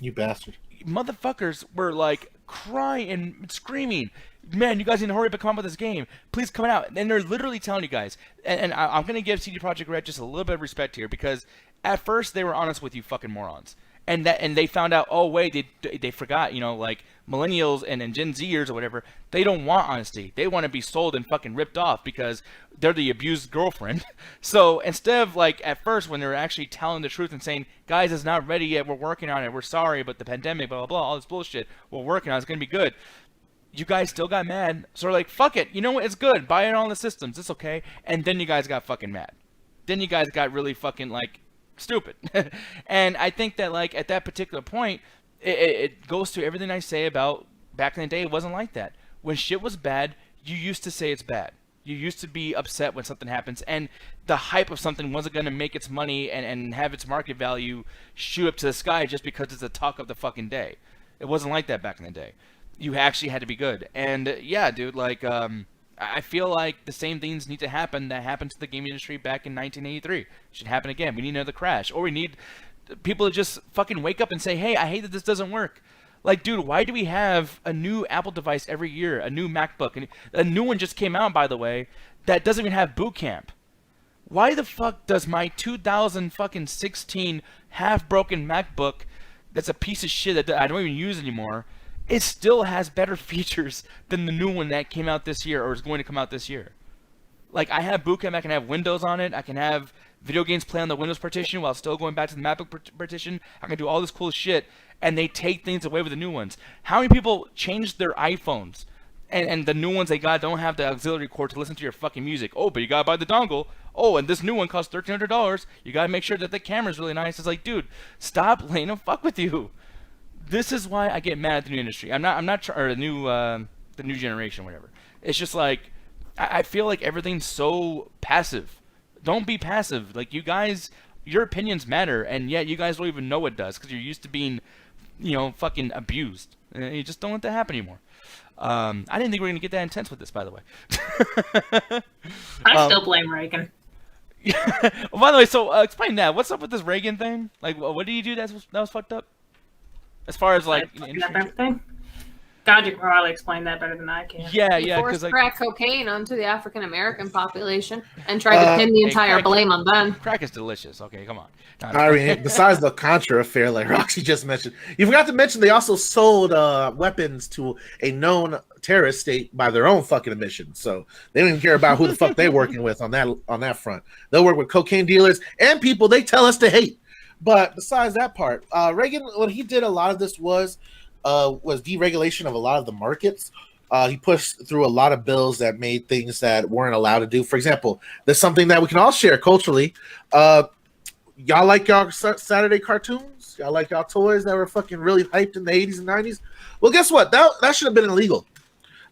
Speaker 3: You bastard.
Speaker 1: Motherfuckers were like crying and screaming, man, you guys need to hurry up and come out with this game. Please come out. And they're literally telling you guys. And I'm going to give CD Projekt Red just a little bit of respect here, because at first they were honest with you fucking morons. And they found out, oh, wait, they forgot, you know, like millennials and Gen Zers or whatever, they don't want honesty. They want to be sold and fucking ripped off because they're the abused girlfriend. So instead of like at first when they were actually telling the truth and saying, guys, it's not ready yet, we're working on it, we're sorry, but the pandemic, blah, blah, blah, all this bullshit, we're working on it, it's going to be good. You guys still got mad. So they're like, fuck it, you know what, it's good, buy it on the systems, it's okay. And then you guys got fucking mad. Then you guys got really fucking like stupid. And I think that like at that particular point, it goes to everything I say about back in the day. It wasn't like that. When shit was bad, you used to say it's bad. You used to be upset when something happens, and the hype of something wasn't going to make its money and have its market value shoot up to the sky just because it's the talk of the fucking day. It wasn't like that back in the day. You actually had to be good. And yeah, dude, like, I feel like the same things need to happen that happened to the game industry back in 1983. It should happen again. We need another crash. Or we need people to just fucking wake up and say, hey, I hate that this doesn't work. Like, dude, why do we have a new Apple device every year, a new MacBook? And a new one just came out, by the way, that doesn't even have Boot Camp. Why the fuck does my 2016 half-broken MacBook that's a piece of shit that I don't even use anymore, it still has better features than the new one that came out this year or is going to come out this year? Like, I have Boot Camp, I can have Windows on it, I can have video games play on the Windows partition while still going back to the MacBook partition, I can do all this cool shit, and they take things away with the new ones. How many people changed their iPhones, and the new ones they got don't have the auxiliary cord to listen to your fucking music? Oh, but you gotta buy the dongle. Oh, and this new one costs $1,300. You gotta make sure that the camera's really nice. It's like, dude, stop letting them fuck with you. This is why I get mad at the new industry. I'm not or the new generation, whatever. It's just like I feel like everything's so passive. Don't be passive. Like, you guys, your opinions matter, and yet you guys don't even know it does because you're used to being, fucking abused. And you just don't want that to happen anymore. I didn't think we were gonna get that intense with this, by the way.
Speaker 4: I still blame Reagan.
Speaker 1: Well, by the way, so explain that. What's up with this Reagan thing? Like, what did you do that was fucked up? As far as like
Speaker 4: everything. God, you can probably explain that better than I can.
Speaker 1: Yeah,
Speaker 2: He
Speaker 1: yeah.
Speaker 2: forced
Speaker 1: Because
Speaker 2: crack cocaine onto the African American population and tried to pin the entire blame on them.
Speaker 1: Crack is delicious. Okay, come on.
Speaker 3: I mean, besides the Contra affair, like Roxy just mentioned, you forgot to mention they also sold weapons to a known terrorist state by their own fucking admission. So they don't even care about who the fuck they're working with on that front. They'll work with cocaine dealers and people they tell us to hate. But besides that part, Reagan, what he did a lot of this was deregulation of a lot of the markets. He pushed through a lot of bills that made things that weren't allowed to do. For example, there's something that we can all share culturally. Y'all like y'all Saturday cartoons? Y'all like y'all toys that were fucking really hyped in the 80s and 90s? Well, guess what? That should have been illegal.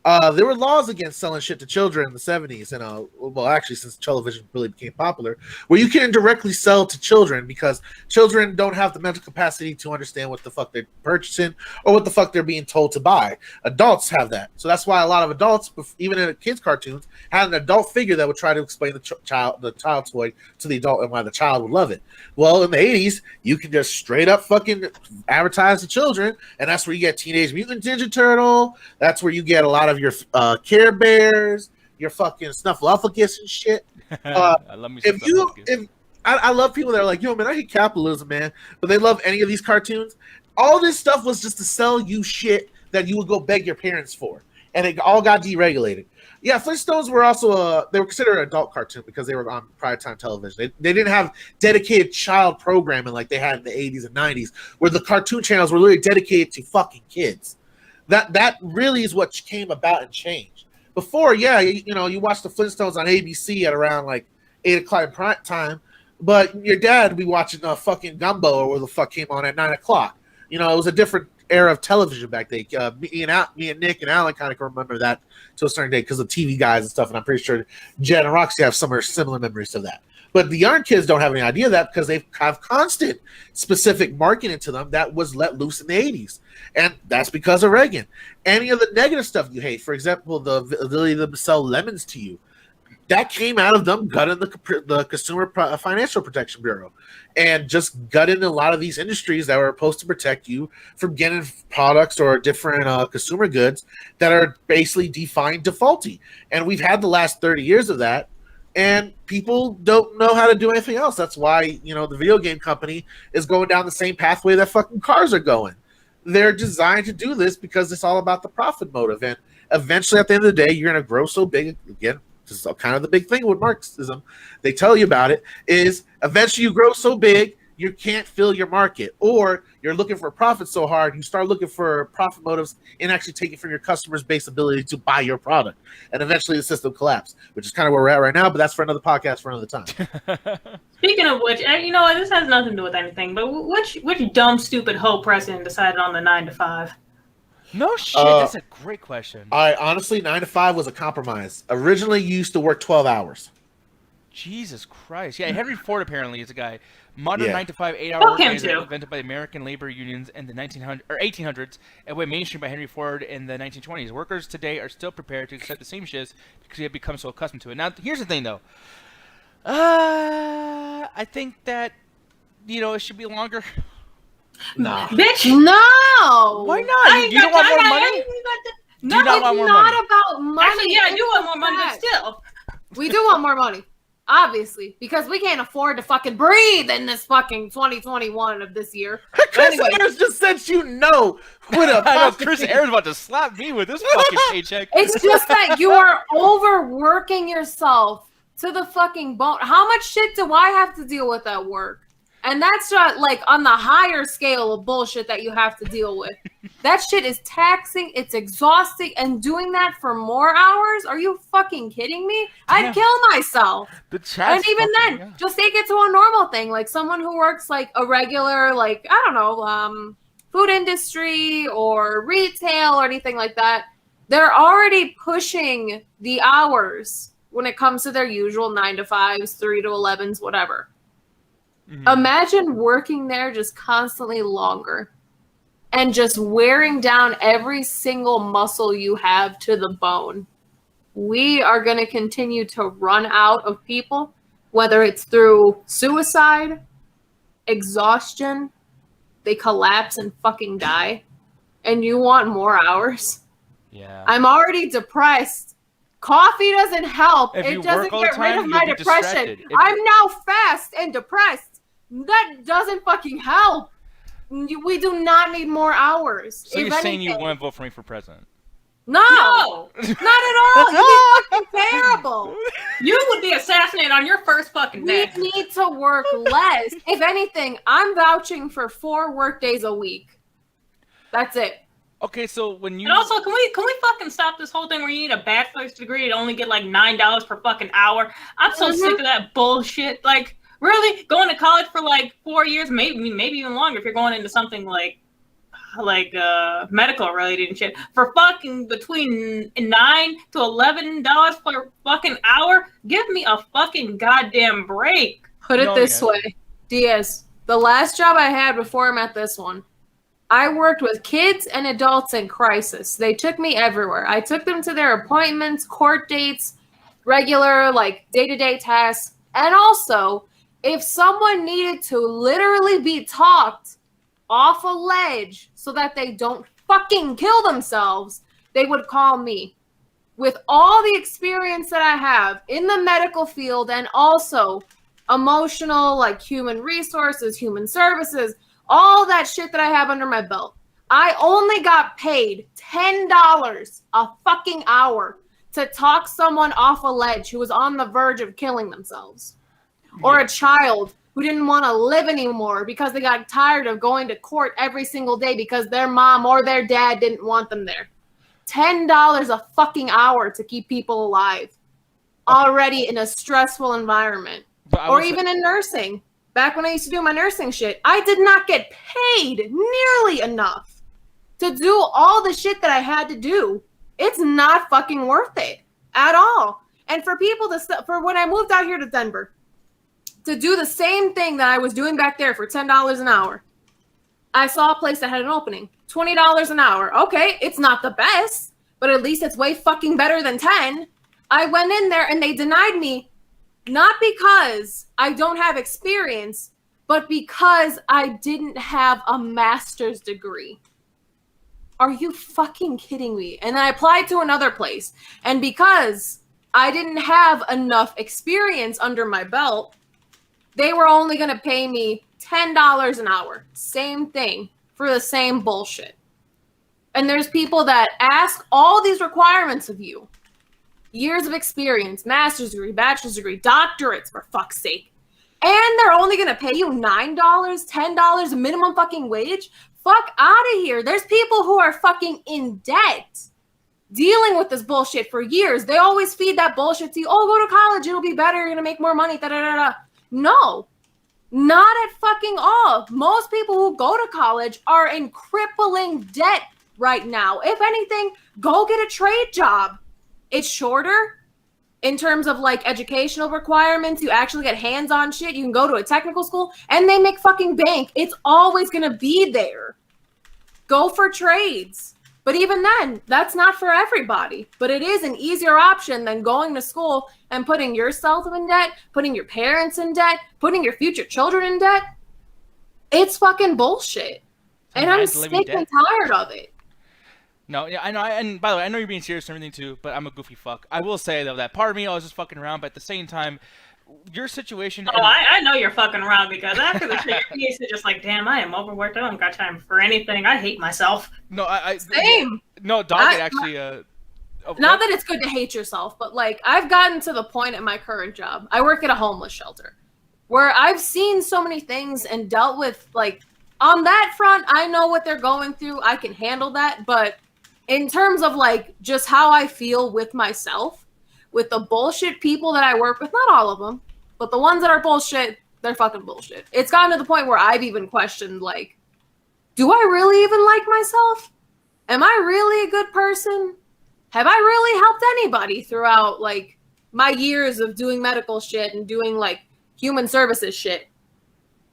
Speaker 3: There were laws against selling shit to children in the 70s, and well, actually, since television really became popular, where you can directly sell to children because children don't have the mental capacity to understand what the fuck they're purchasing or what the fuck they're being told to buy. Adults have that, so that's why a lot of adults, even in kids' cartoons, had an adult figure that would try to explain the child toy to the adult and why the child would love it. Well, in the 80s, you can just straight up fucking advertise to children, and that's where you get Teenage Mutant Ninja Turtle. That's where you get a lot of your Care Bears, your fucking Snuffleupagus and shit.
Speaker 1: I love me some
Speaker 3: I love people that are like, yo, man, I hate capitalism, man, but they love any of these cartoons. All this stuff was just to sell you shit that you would go beg your parents for, and it all got deregulated. Yeah, Flintstones were also they were considered an adult cartoon because they were on primetime television. They didn't have dedicated child programming like they had in the 80s and 90s, where the cartoon channels were literally dedicated to fucking kids. That really is what came about and changed. Before, yeah, you watch the Flintstones on ABC at around like 8 o'clock prime time, but your dad would be watching fucking Gumbo or where the fuck came on at 9 o'clock. It was a different era of television back then. Me and Nick and Alan kind of can remember that to a certain day because of TV guys and stuff, and I'm pretty sure Jen and Roxy have some similar memories to that. But the young kids don't have any idea of that because they have constant specific marketing to them that was let loose in the 80s. And that's because of Reagan. Any of the negative stuff you hate, for example, the ability to sell lemons to you, that came out of them gutting the Consumer Financial Protection Bureau and just gutting a lot of these industries that were supposed to protect you from getting products or different consumer goods that are basically defined defaulty. And we've had the last 30 years of that. And people don't know how to do anything else. That's why, the video game company is going down the same pathway that fucking cars are going. They're designed to do this because it's all about the profit motive. And eventually, at the end of the day, you're going to grow so big. Again, this is kind of the big thing with Marxism. They tell you about it is eventually you grow so big, you can't fill your market, or you're looking for profit so hard, you start looking for profit motives and actually taking from your customers' base ability to buy your product. And eventually the system collapses, which is kind of where we're at right now, but that's for another podcast for another time.
Speaker 4: Speaking of which, this has nothing to do with anything, but which dumb, stupid hoe president decided on the 9 to 5?
Speaker 1: No shit. That's a great question.
Speaker 3: Honestly, 9 to 5 was a compromise. Originally, you used to work 12 hours.
Speaker 1: Jesus Christ. Yeah, Henry Ford apparently is a guy. Modern
Speaker 3: Yeah.
Speaker 1: 9 to 5, 8-hour work
Speaker 4: Fuck him
Speaker 1: days
Speaker 4: too.
Speaker 1: were invented by the American labor unions in the 1800s and went mainstream by Henry Ford in the 1920s. Workers today are still prepared to accept the same shifts because they have become so accustomed to it. Now, here's the thing, though. I think that, it should be longer.
Speaker 3: Nah.
Speaker 4: Bitch!
Speaker 2: No!
Speaker 1: Why not? You don't want more money?
Speaker 4: No,
Speaker 1: Do you not
Speaker 2: It's
Speaker 1: want more
Speaker 2: not
Speaker 1: money?
Speaker 2: about money.
Speaker 4: actually, yeah, I do
Speaker 2: It's
Speaker 4: want
Speaker 2: the
Speaker 4: more money, but
Speaker 2: fact.
Speaker 4: still.
Speaker 2: We do want more money. Obviously, because we can't afford to fucking breathe in this fucking 2021 of this year.
Speaker 3: Chris
Speaker 2: Anyway.
Speaker 3: Ayers just said you know. With a
Speaker 1: I know Chris Aaron's about to slap me with this fucking paycheck.
Speaker 2: It's just that you are overworking yourself to the fucking bone. How much shit do I have to deal with at work? And that's not like on the higher scale of bullshit that you have to deal with. That shit is taxing, it's exhausting, and doing that for more hours? Are you fucking kidding me? I'd
Speaker 1: Yeah.
Speaker 2: kill myself.
Speaker 1: The chat's
Speaker 2: And even
Speaker 1: fucking-
Speaker 2: then,
Speaker 1: yeah.
Speaker 2: just take it to a normal thing. Like someone who works like a regular, like, I don't know, food industry or retail or anything like that. They're already pushing the hours when it comes to their usual 9 to 5s, 3 to 11s, whatever.
Speaker 1: Mhm.
Speaker 2: Imagine working there just constantly longer and just wearing down every single muscle you have to the bone. We are going to continue to run out of people, whether it's through suicide, exhaustion, they collapse and fucking die, and you want more hours.
Speaker 1: Yeah.
Speaker 2: I'm already depressed. Coffee doesn't help.
Speaker 1: If you
Speaker 2: It doesn't
Speaker 1: work all the
Speaker 2: get rid
Speaker 1: time,
Speaker 2: of my
Speaker 1: you'll be
Speaker 2: depression.
Speaker 1: distracted. If-
Speaker 2: I'm now fast and depressed. That doesn't fucking help. We do not need more hours.
Speaker 1: So
Speaker 2: If
Speaker 1: you're saying you
Speaker 2: anything.
Speaker 1: want to vote for me for president?
Speaker 2: No,
Speaker 4: No!
Speaker 2: not at all. You'd be fucking terrible.
Speaker 4: You would be assassinated on your first fucking
Speaker 2: We
Speaker 4: day.
Speaker 2: need to work less. If anything, I'm vouching for 4 work days a week. That's it.
Speaker 1: Okay, so when you
Speaker 4: And also, can we fucking stop this whole thing where you need a bachelor's degree to only get like $9 per fucking hour? I'm so sick of that bullshit. Like, really, going to college for like 4 years, maybe even longer if you're going into something like medical related and shit for fucking between $9 to $11 per fucking hour. Give me a fucking goddamn break.
Speaker 2: Put it
Speaker 1: No,
Speaker 2: this
Speaker 1: yeah.
Speaker 2: way, Diaz. The last job I had before I met this one, I worked with kids and adults in crisis. They took me everywhere. I took them to their appointments, court dates, regular like day-to-day tasks, and also if someone needed to literally be talked off a ledge so that they don't fucking kill themselves, they would call me. With all the experience that I have in the medical field and also emotional, like human resources, human services, all that shit that I have under my belt, I only got paid $10 a fucking hour to talk someone off a ledge who was on the verge of killing themselves. Or a child who didn't want to live anymore because they got tired of going to court every single day because their mom or their dad didn't want them there. $10 a fucking hour to keep people alive. Already in a stressful environment.
Speaker 1: But I
Speaker 2: Or
Speaker 1: will say-
Speaker 2: even in nursing. Back when I used to do my nursing shit, I did not get paid nearly enough to do all the shit that I had to do. It's not fucking worth it at all. And for people for when I moved out here to Denver, to do the same thing that I was doing back there for $10 an hour, I saw a place that had an opening. $20 an hour. Okay, it's not the best, but at least it's way fucking better than 10. I went in there and they denied me, not because I don't have experience, but because I didn't have a master's degree. Are you fucking kidding me? And then I applied to another place. And because I didn't have enough experience under my belt, they were only going to pay me $10 an hour. Same thing for the same bullshit. And there's people that ask all these requirements of you. Years of experience, master's degree, bachelor's degree, doctorates, for fuck's sake. And they're only going to pay you $9, $10 minimum fucking wage? Fuck out of here. There's people who are fucking in debt dealing with this bullshit for years. They always feed that bullshit to you. Oh, go to college. It'll be better. You're going to make more money. Da, da, da, da. No, not at fucking all. Most people who go to college are in crippling debt right now. If anything, go get a trade job. It's shorter in terms of like educational requirements. You actually get hands-on shit. You can go to a technical school and they make fucking bank. It's always going to be there. Go for trades. But even then, that's not for everybody. But it is an easier option than going to school and putting yourself in debt, putting your parents in debt, putting your future children in debt. It's fucking bullshit. And I'm sick and tired of it.
Speaker 1: No, yeah, I know. And by the way, I know you're being serious and everything too, but I'm a goofy fuck. I will say, though, that part of me, I was just fucking around, but at the same time, your situation...
Speaker 4: Oh, I know you're fucking around, because after the shit, you're just like, damn, I am overworked. I don't got time for anything. I hate myself.
Speaker 1: No,
Speaker 2: Same.
Speaker 1: No, dog, actually...
Speaker 2: not that it's good to hate yourself, but, like, I've gotten to the point at my current job. I work at a homeless shelter, where I've seen so many things and dealt with, like, on that front, I know what they're going through. I can handle that, but in terms of, like, just how I feel with myself, with the bullshit people that I work with, not all of them, but the ones that are bullshit, they're fucking bullshit. It's gotten to the point where I've even questioned, like, do I really even like myself? Am I really a good person? Have I really helped anybody throughout, like, my years of doing medical shit and doing, like, human services shit?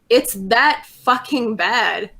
Speaker 2: It's that fucking bad.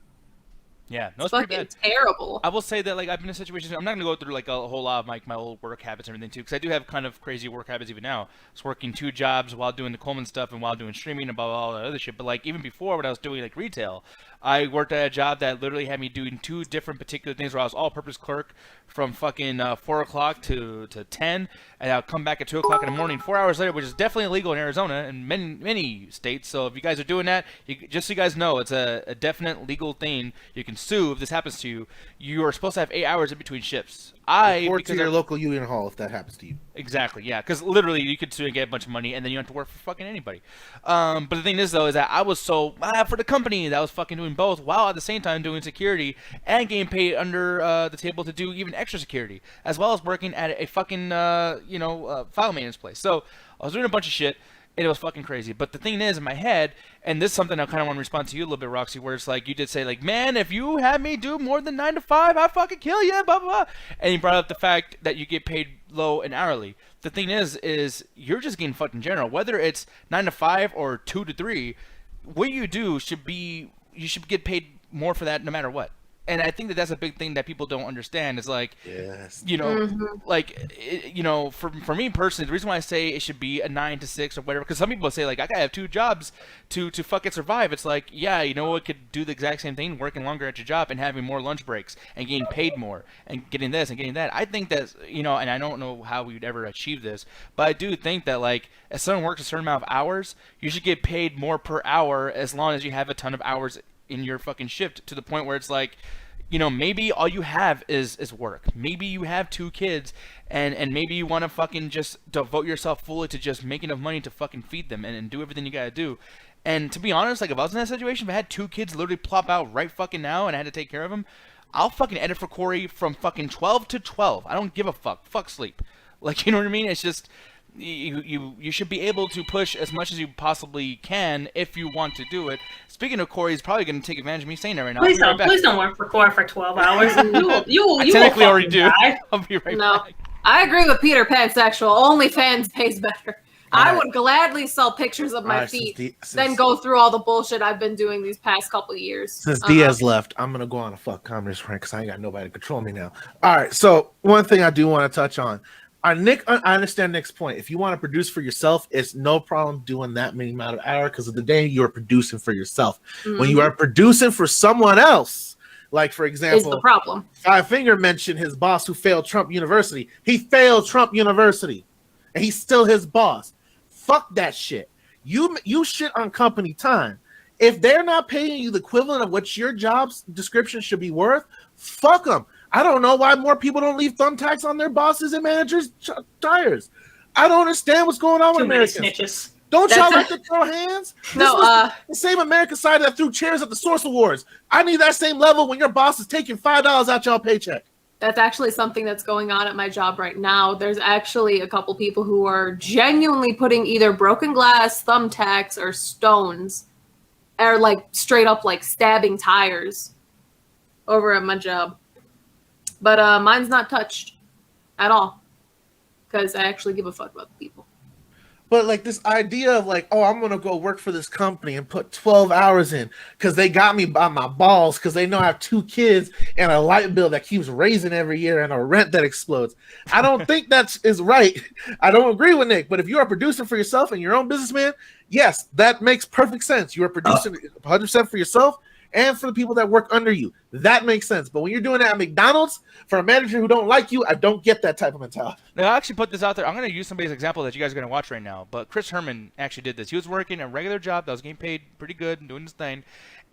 Speaker 1: Yeah, no, it's
Speaker 2: fucking
Speaker 1: pretty bad.
Speaker 2: Terrible.
Speaker 1: I will say that, like, I've been in situations. I'm not gonna go through like a whole lot of like my old work habits and everything too, because I do have kind of crazy work habits even now. I was working 2 jobs while doing the Coleman stuff and while doing streaming and blah all that other shit. But like even before, when I was doing like retail, I worked at a job that literally had me doing 2 different particular things where I was all-purpose clerk from fucking 4 o'clock to 10, and I'll come back at 2 o'clock in the morning 4 hours later, which is definitely illegal in Arizona and many states. So if you guys are doing that, just so you guys know, it's a definite legal thing. You can sue if this happens to you. You are supposed to have 8 hours in between shifts.
Speaker 3: Report to your local union hall if that happens to you.
Speaker 1: Exactly, yeah, because literally you could sue and get a bunch of money, and then you don't have to work for fucking anybody. But the thing is, though, is that I was so for the company that I was fucking doing both, while at the same time doing security and getting paid under the table to do even extra security, as well as working at a fucking file maintenance place. So I was doing a bunch of shit. And it was fucking crazy. But the thing is, in my head, and this is something I kind of want to respond to you a little bit, Roxy, where it's like, you did say, like, man, if you have me do more than 9 to 5, I'll fucking kill you, blah, blah, blah. And you brought up the fact that you get paid low and hourly. The thing is you're just getting fucked in general. Whether it's 9 to 5 or 2 to 3, what you do you should get paid more for that no matter what. And I think that that's a big thing that people don't understand is like,
Speaker 3: yes.
Speaker 1: For me personally, the reason why I say it should be a 9 to 6 or whatever, because some people say like, I gotta have 2 jobs to fucking survive. It's like, yeah, you know what could do the exact same thing, working longer at your job and having more lunch breaks and getting paid more and getting this and getting that. I think that, and I don't know how we would ever achieve this, but I do think that like, if someone works a certain amount of hours, you should get paid more per hour as long as you have a ton of hours in your fucking shift, to the point where it's like, maybe all you have is work. Maybe you have 2 kids and maybe you want to fucking just devote yourself fully to just making enough money to fucking feed them and do everything you gotta do. And to be honest, like if I was in that situation, if I had 2 kids literally plop out right fucking now and I had to take care of them, I'll fucking edit for Corey from fucking 12 to 12. I don't give a fuck. Fuck sleep. Like, you know what I mean? It's just... You should be able to push as much as you possibly can if you want to do it. Speaking of Corey, he's probably going to take advantage of me saying that right now.
Speaker 4: Please don't work for Corey for 12 hours. You
Speaker 1: technically already do.
Speaker 4: Die.
Speaker 1: I'll be right back.
Speaker 2: I agree with Peter Pansexual. OnlyFans pays better. I would gladly sell pictures of my feet than go through all the bullshit I've been doing these past couple of years.
Speaker 3: Since Diaz left, I'm going to go on a fuck communist rant because I ain't got nobody to control me now. All right, so one thing I do want to touch on. Nick, I understand Nick's point. If you want to produce for yourself, it's no problem doing that many amount of hours because of the day you are producing for yourself. Mm-hmm. When you are producing for someone else, like for example,
Speaker 2: is the problem.
Speaker 3: Five Finger mentioned his boss who failed Trump University. He failed Trump University, and he's still his boss. Fuck that shit. You shit on company time. If they're not paying you the equivalent of what your job's description should be worth, fuck them. I don't know why more people don't leave thumbtacks on their bosses and managers' tires. I don't understand what's going on with Americans.
Speaker 4: Snitches.
Speaker 3: Don't y'all like to throw hands?
Speaker 2: No,
Speaker 3: the same American side that threw chairs at the Source Awards. I need that same level when your boss is taking $5 out y'all paycheck.
Speaker 2: That's actually something that's going on at my job right now. There's actually a couple people who are genuinely putting either broken glass, thumbtacks, or stones, or like straight up like stabbing tires over at my job. But mine's not touched at all because I actually give a fuck about the people.
Speaker 3: But like this idea of like, oh, I'm gonna go work for this company and put 12 hours in because they got me by my balls because they know I have 2 kids and a light bill that keeps raising every year and a rent that explodes. I don't think is right. I don't agree with Nick. But if you're a producer for yourself and your own businessman, yes, that makes perfect sense. You are producing 100% for yourself and for the people that work under you. That makes sense. But when you're doing it at McDonald's for a manager who don't like you, I don't get that type of mentality.
Speaker 1: Now, I actually put this out there. I'm going to use somebody's example that you guys are going to watch right now. But Chris Herman actually did this. He was working a regular job that was getting paid pretty good and doing his thing.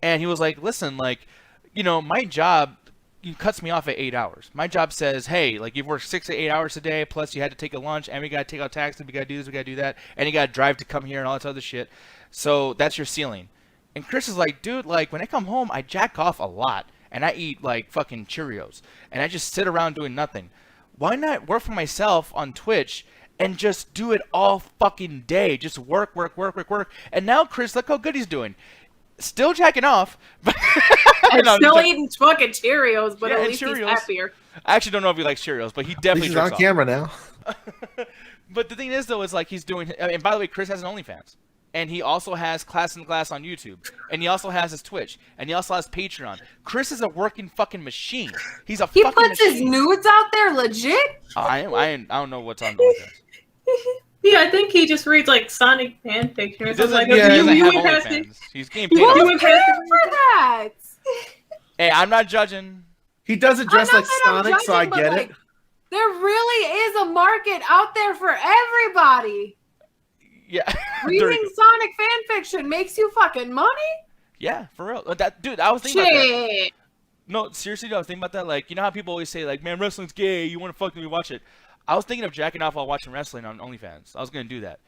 Speaker 1: And he was like, listen, like, you know, my job cuts me off at 8 hours. My job says, hey, like, you've worked 6 to 8 hours a day, plus you had to take a lunch, and we got to take out taxes, we got to do this, we got to do that, and you got to drive to come here and all that other shit. So that's your ceiling. And Chris is like, dude, like, when I come home, I jack off a lot. And I eat, like, fucking Cheerios. And I just sit around doing nothing. Why not work for myself on Twitch and just do it all fucking day? Just work. And now, Chris, look how good he's doing. Still jacking off.
Speaker 2: And still eating fucking Cheerios, but
Speaker 1: yeah,
Speaker 2: at least
Speaker 1: Cheerios.
Speaker 2: he's happier.
Speaker 1: I actually don't know if he likes Cheerios, but he definitely
Speaker 3: He's on
Speaker 1: jerks
Speaker 3: camera now.
Speaker 1: off. But the thing is, though, is like he's doing... And by the way, Chris has an OnlyFans. And he also has Class in Glass on YouTube. And he also has his Twitch. And he also has Patreon. Chris is a working fucking machine. He's a
Speaker 2: He
Speaker 1: fucking
Speaker 2: puts
Speaker 1: machine.
Speaker 2: his nudes out there legit?
Speaker 1: I don't know what's on the OnlyFans.
Speaker 4: Yeah, I think he just reads like Sonic fan fiction or
Speaker 1: He
Speaker 4: something
Speaker 1: doesn't,
Speaker 4: like that.
Speaker 1: he doesn't
Speaker 4: You
Speaker 1: have
Speaker 4: went past
Speaker 1: OnlyFans.
Speaker 4: it.
Speaker 1: He's getting paid.
Speaker 2: Who's
Speaker 4: You went past
Speaker 2: paying
Speaker 4: it.
Speaker 2: for that?
Speaker 1: Hey, I'm not judging.
Speaker 3: He doesn't dress
Speaker 2: I'm
Speaker 3: like
Speaker 2: not that I'm
Speaker 3: Sonic, so I
Speaker 2: judging, but,
Speaker 3: get
Speaker 2: like,
Speaker 3: it.
Speaker 2: There really is a market out there for everybody.
Speaker 1: Yeah.
Speaker 2: Reading Sonic fan fiction makes you fucking money?
Speaker 1: Yeah, for real. That dude, I was thinking about that.
Speaker 2: Shit.
Speaker 1: No, seriously, I was thinking about that. Like, you know how people always say, like, man, wrestling's gay. You want to fuck me, watch it. I was thinking of jacking off while watching wrestling on OnlyFans. I was gonna do that.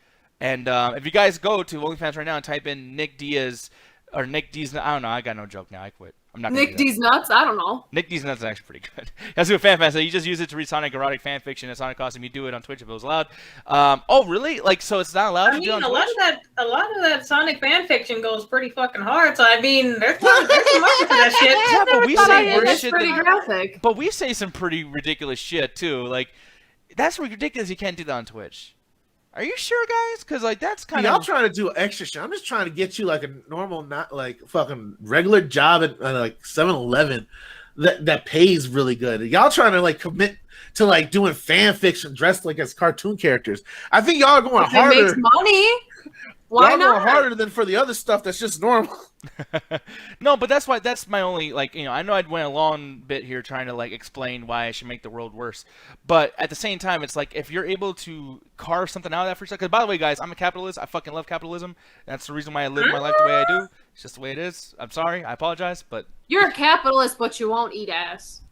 Speaker 1: And if you guys go to OnlyFans right now and type in Nick Diaz or Nick D's, I don't know. I got no joke now. I quit. I'm not.
Speaker 2: Nick D's nuts? I don't know.
Speaker 1: Nick D's nuts is actually pretty good. That's a fan fan. So you just use it to read Sonic erotic fan fiction and Sonic costume. You do it on Twitch if it was allowed. Oh, really? Like, so it's not allowed
Speaker 4: I
Speaker 1: to do
Speaker 4: mean,
Speaker 1: it on Twitch?
Speaker 4: a lot of that Sonic fan fiction goes pretty fucking hard. So I mean, there's a market for that shit.
Speaker 1: Yeah, but we say worse
Speaker 2: That's
Speaker 1: shit.
Speaker 2: pretty graphic.
Speaker 1: But we say some pretty ridiculous shit too. Like, that's ridiculous. You can't do that on Twitch. Are you sure, guys? Because like that's kind
Speaker 3: Y'all
Speaker 1: of.
Speaker 3: trying to do extra shit. I'm just trying to get you like a normal, not like fucking regular job at like 7-Eleven that pays really good. Y'all trying to like commit to like doing fan fiction dressed like as cartoon characters. I think y'all are going
Speaker 2: If it
Speaker 3: harder.
Speaker 2: makes money, why
Speaker 3: Y'all
Speaker 2: not?
Speaker 3: going harder than for the other stuff that's just normal.
Speaker 1: No, but that's my only, like, you know, I know I went a long bit here trying to like explain why I should make the world worse, but at the same time, it's like if you're able to carve something out of that for yourself. Because by the way, guys, I'm a capitalist. I fucking love capitalism. That's the reason why I live my life the way I do. It's just the way it is. I'm sorry. I apologize, but
Speaker 2: You're a capitalist, but you won't eat ass.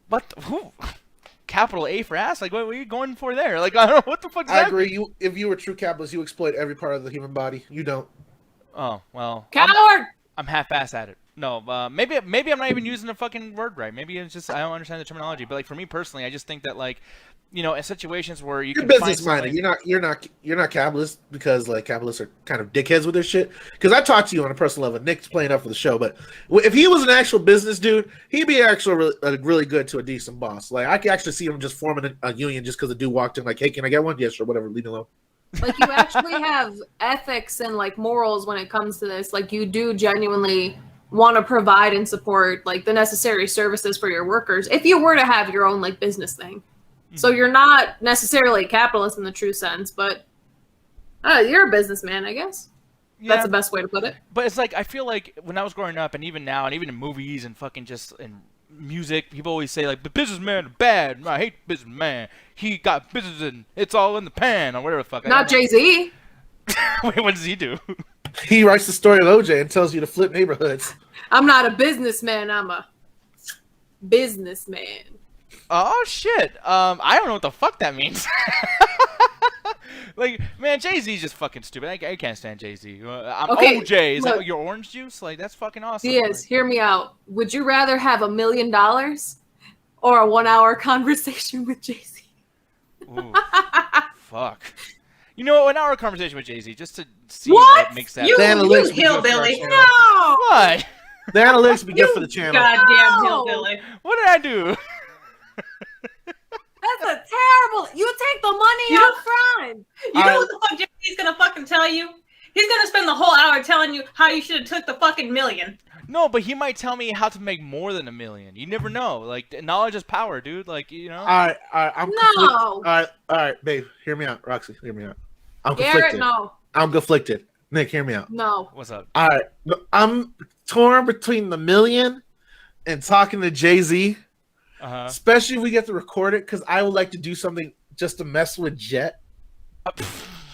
Speaker 1: what? Who? Capital A for ass? Like, what were you going for there? Like, I don't know what the fuck.
Speaker 3: I agree. If you were a true capitalist, you exploit every part of the human body. You don't.
Speaker 1: Oh well.
Speaker 2: Coward!
Speaker 1: I'm half-ass at it. No, maybe I'm not even using the fucking word right. Maybe it's just I don't understand the terminology. But like for me personally, I just think that like, you know, in situations where you
Speaker 3: You're
Speaker 1: can find
Speaker 3: business minded.
Speaker 1: somebody-
Speaker 3: You're not capitalist because like capitalists are kind of dickheads with their shit. Because I talked to you on a personal level. Nick's playing up for the show, but if he was an actual business dude, he'd be actually really good to a decent boss. Like I could actually see him just forming a union just because the dude walked in like, hey, can I get one? Yes, or whatever. Leave me alone.
Speaker 2: Like, you actually have ethics and, like, morals when it comes to this. Like, you do genuinely want to provide and support, like, the necessary services for your workers if you were to have your own, like, business thing. Mm-hmm. So you're not necessarily a capitalist in the true sense, but you're a businessman, I guess.
Speaker 1: Yeah,
Speaker 2: That's the best way to put it.
Speaker 1: but it's like I feel like when I was growing up, and even now, and even in movies and fucking just in music, people always say like the businessman is bad. I hate businessman. He got business and it's all in the pan or whatever the fuck.
Speaker 2: Not Jay-Z.
Speaker 1: Wait, what does he do?
Speaker 3: He writes the story of OJ and tells you to flip neighborhoods.
Speaker 2: I'm not a businessman. I'm a businessman.
Speaker 1: Oh shit. I don't know what the fuck that means. Like, man, Jay-Z's just fucking stupid. I can't stand Jay-Z. I'm
Speaker 2: Okay,
Speaker 1: OJ. Is that
Speaker 2: look.
Speaker 1: what your orange juice? Like, that's fucking awesome.
Speaker 2: Diaz, hear me out. Would you rather have $1 million or a 1-hour conversation with Jay-Z?
Speaker 1: Ooh, fuck. You know what? An hour conversation with Jay-Z just to see
Speaker 2: What?
Speaker 1: what makes that.
Speaker 4: You
Speaker 3: The analytics be good for our
Speaker 4: hillbilly.
Speaker 3: channel.
Speaker 2: No!
Speaker 1: What?
Speaker 3: The analytics be good for the channel.
Speaker 4: Goddamn
Speaker 2: No.
Speaker 4: hillbilly.
Speaker 1: What did I do?
Speaker 2: That's a terrible. You take the money up front.
Speaker 4: You know what the fuck Jay-Z's gonna fucking tell you? He's gonna spend the whole hour telling you how you should have took the fucking $1 million.
Speaker 1: No, but he might tell me how to make more than $1 million. You never know. Like, knowledge is power, dude. Like, you know.
Speaker 3: All right. All right, babe. Hear me out, Roxy. Hear me out. I'm conflicted.
Speaker 2: No.
Speaker 3: I'm conflicted. Nick, hear me out.
Speaker 2: No.
Speaker 1: What's up?
Speaker 3: All right. I'm torn between the $1 million and talking to Jay-Z. Especially if we get to record it, because I would like to do something just to mess with Jet.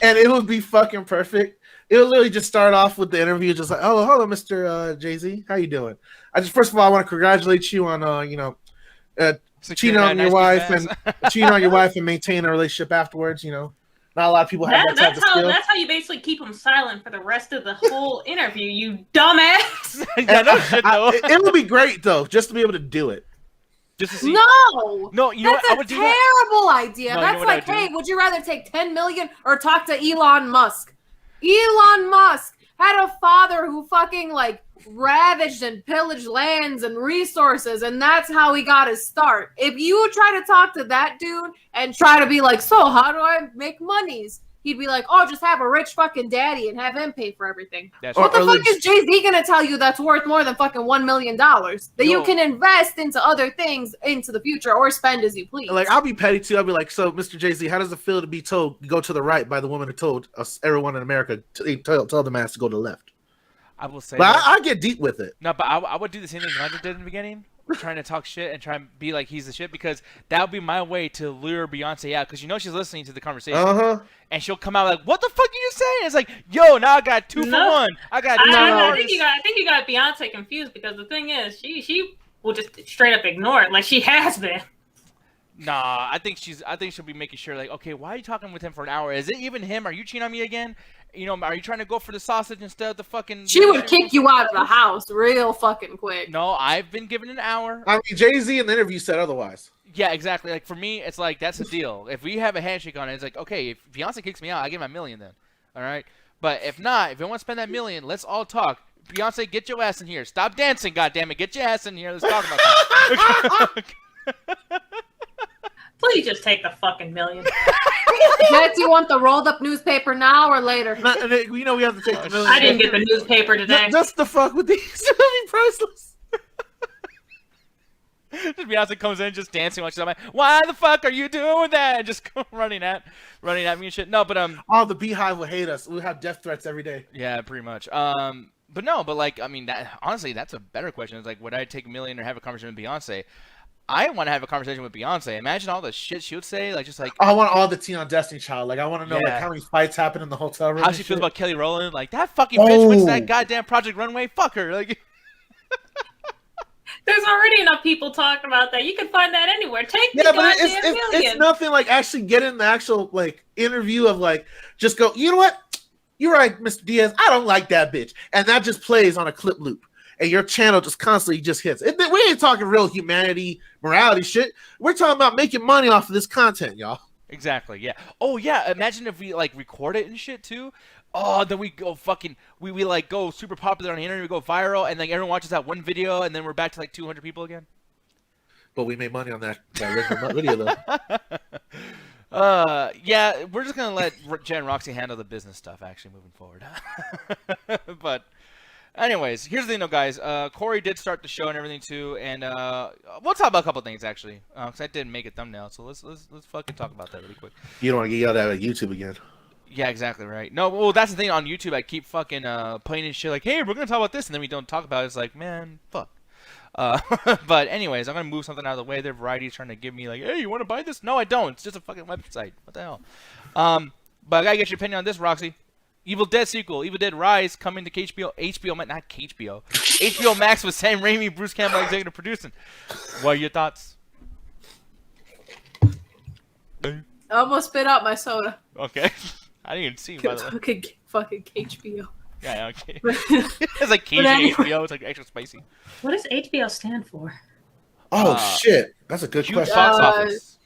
Speaker 3: And it would be fucking perfect. It would literally just start off with the interview, just like, "Oh, hello, Mr. Jay-Z. How you doing? First of all, I want to congratulate you on, cheating on your wife and maintaining a relationship afterwards. You know, not a lot of people have that type of skill.
Speaker 4: That's how you basically keep them silent for the rest of the whole interview. You dumbass.
Speaker 3: It would be great though, just to be able to do it.
Speaker 1: Just to see.
Speaker 2: No,
Speaker 1: you know what? I would do that.
Speaker 2: Terrible idea.
Speaker 1: No,
Speaker 2: that's like, hey, would you rather take 10 million or talk to Elon Musk? Elon Musk had a father who fucking like ravaged and pillaged lands and resources, and that's how he got his start. If you try to talk to that dude and try to be like, so how do I make monies? He'd be like, oh, just have a rich fucking daddy and have him pay for everything. What the fuck is Jay-Z gonna tell you that's worth more than fucking $1 million that you can invest into other things into the future or spend as you please?
Speaker 3: Like, I'll be petty too. I'll be like, so Mr. Jay-Z, how does it feel to be told go to the right by the woman who told us, everyone in America, tell the man to go to the left?
Speaker 1: I will say,
Speaker 3: but I get deep with it.
Speaker 1: No, but I would do the same thing Hunter did in the beginning, trying to talk shit and try and be like he's the shit, because that would be my way to lure Beyonce out, because you know she's listening to the conversation, and she'll come out like, "What the fuck are you saying?" It's like, "Yo, now I got 2 for 1. I got."
Speaker 4: I think you got Beyonce confused, because the thing is, she will just straight up ignore it, like she has been.
Speaker 1: Nah, I think she'll be making sure, like, okay, why are you talking with him for an hour? Is it even him? Are you cheating on me again? You know, are you trying to go for the sausage instead of the fucking...
Speaker 2: She would kick you out of the house real fucking quick.
Speaker 1: No, I've been given an hour.
Speaker 3: I mean, Jay-Z in the interview said otherwise.
Speaker 1: Yeah, exactly. Like, for me, it's like, that's the deal. If we have a handshake on it, it's like, okay, if Beyonce kicks me out, I give him $1 million then. All right? But if not, if you want to spend that $1 million, let's all talk. Beyonce, get your ass in here. Stop dancing, goddammit. Get your ass in here. Let's talk about that.
Speaker 4: Please just take the fucking $1 million.
Speaker 2: Jets, you want the rolled up newspaper now or later?
Speaker 3: We know we have to take the $1 million.
Speaker 4: I didn't get the newspaper today.
Speaker 3: Just the fuck with these. It'll be priceless.
Speaker 1: Just Beyonce comes in just dancing while she's like, "Why the fuck are you doing that?" And just running at me and shit. No, but
Speaker 3: oh, the Beehive will hate us. We'll have death threats every day.
Speaker 1: Yeah, pretty much. But no, but like, I mean, that honestly, that's a better question. It's like, would I take $1 million or have a conversation with Beyonce? I want to have a conversation with Beyonce. Imagine all the shit she would say, like just like.
Speaker 3: I want all the tea on Destiny Child. Like, I want to know like how many fights happen in the hotel room.
Speaker 1: How she feels about Kelly Rowland. Like, that fucking bitch went to that goddamn Project Runway. Fuck her. Like.
Speaker 4: There's already enough people talking about that. You can find that anywhere. Take the goddamn $1 million.
Speaker 3: It's nothing like actually getting the actual like interview of like just go. You know what? You're right, Mr. Diaz. I don't like that bitch, and that just plays on a clip loop. And your channel just constantly just hits. We ain't talking real humanity, morality shit. We're talking about making money off of this content, y'all.
Speaker 1: Exactly, yeah. Oh, yeah, imagine if we, like, record it and shit, too. Oh, then we go fucking, we like, go super popular on the internet, we go viral, and, like, everyone watches that one video, and then we're back to, like, 200 people again.
Speaker 3: But we made money on that original video, though.
Speaker 1: Yeah, we're just going to let Jen and Roxy handle the business stuff, actually, moving forward. But... anyways, here's the thing, though, guys. Corey did start the show and everything too, and we'll talk about a couple things actually, because I didn't make a thumbnail. So let's fucking talk about that really quick.
Speaker 3: You don't want to get yelled at on YouTube again.
Speaker 1: Yeah, exactly right. No, well, that's the thing on YouTube. I keep fucking playing and shit like, hey, we're gonna talk about this, and then we don't talk about it. It's like, man, fuck. But anyways, I'm gonna move something out of the way. Their Variety's trying to give me like, hey, you want to buy this? No, I don't. It's just a fucking website. What the hell? But I gotta get your opinion on this, Roxy. Evil Dead sequel, Evil Dead Rise, coming to HBO Max with Sam Raimi, Bruce Campbell executive producing. What are your thoughts?
Speaker 2: I almost spit out my soda.
Speaker 1: Okay. I didn't even see you, by the way.
Speaker 2: Fucking HBO.
Speaker 1: Yeah, okay. It's like Cajun HBO, it's like extra spicy.
Speaker 4: What does HBO stand for?
Speaker 3: Oh, shit. That's a good question.
Speaker 1: Box office.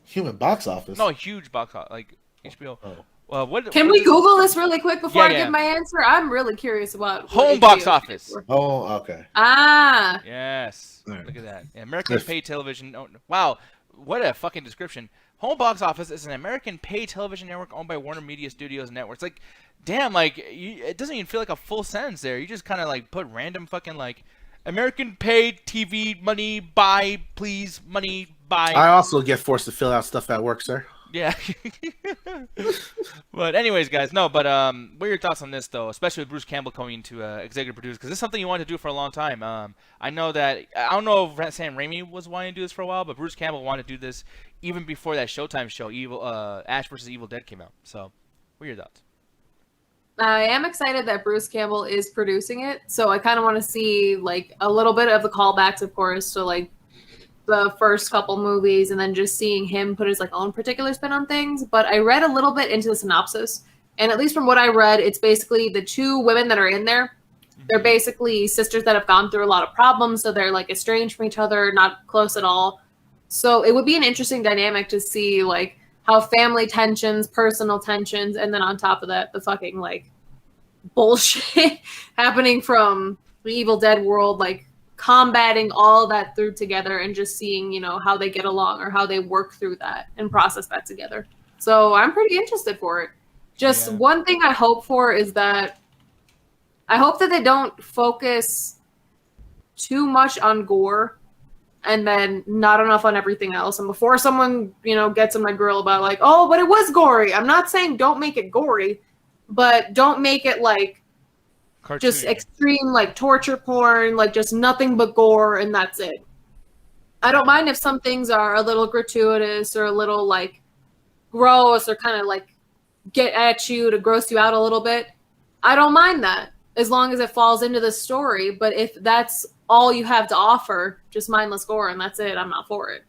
Speaker 3: Human box office?
Speaker 1: No, huge box office, like HBO.
Speaker 3: Oh.
Speaker 2: Can we Google this really quick before I give my answer? I'm really curious about
Speaker 1: home box office.
Speaker 3: Oh, okay.
Speaker 2: Ah.
Speaker 1: Yes.
Speaker 3: Right.
Speaker 1: Look at that. Yeah, American pay television. Oh, wow. what a fucking description. Home Box Office is an American pay television network owned by Warner Media Studios Networks. Like, damn, like, it doesn't even feel like a full sentence there. You just kind of, like, put random fucking, like, American paid TV money, buy, please, money, buy.
Speaker 3: I also get forced to fill out stuff at work, sir.
Speaker 1: Yeah. But anyways, guys, no, but what are your thoughts on this, though, especially with Bruce Campbell coming to executive produce? Because this is something you wanted to do for a long time. I know that, I don't know if Sam Raimi was wanting to do this for a while, but Bruce Campbell wanted to do this even before that Showtime show, Ash vs. Evil Dead, came out. So, what are your thoughts?
Speaker 2: I am excited that Bruce Campbell is producing it, so I kind of want to see like a little bit of the callbacks, of course, to like the first couple movies, and then just seeing him put his like own particular spin on things. But I read a little bit into the synopsis, and at least from what I read, it's basically the two women that are in there. They're basically sisters that have gone through a lot of problems, so they're like estranged from each other, not close at all. So it would be an interesting dynamic to see like how family tensions, personal tensions, and then on top of that, the fucking like bullshit happening from the Evil Dead world, like combating all that through together and just seeing, you know, how they get along or how they work through that and process that together. So I'm pretty interested for it. Just one thing I hope for is that I hope that they don't focus too much on gore and then not enough on everything else. And before someone, you know, gets on my grill about like, oh, but it was gory. I'm not saying don't make it gory, but don't make it like just extreme, like torture porn, like just nothing but gore and that's it. I don't mind if some things are a little gratuitous or a little like gross or kind of like get at you to gross you out a little bit. I don't mind that as long as it falls into the story. But if that's all you have to offer, just mindless gore and that's it, I'm not for it.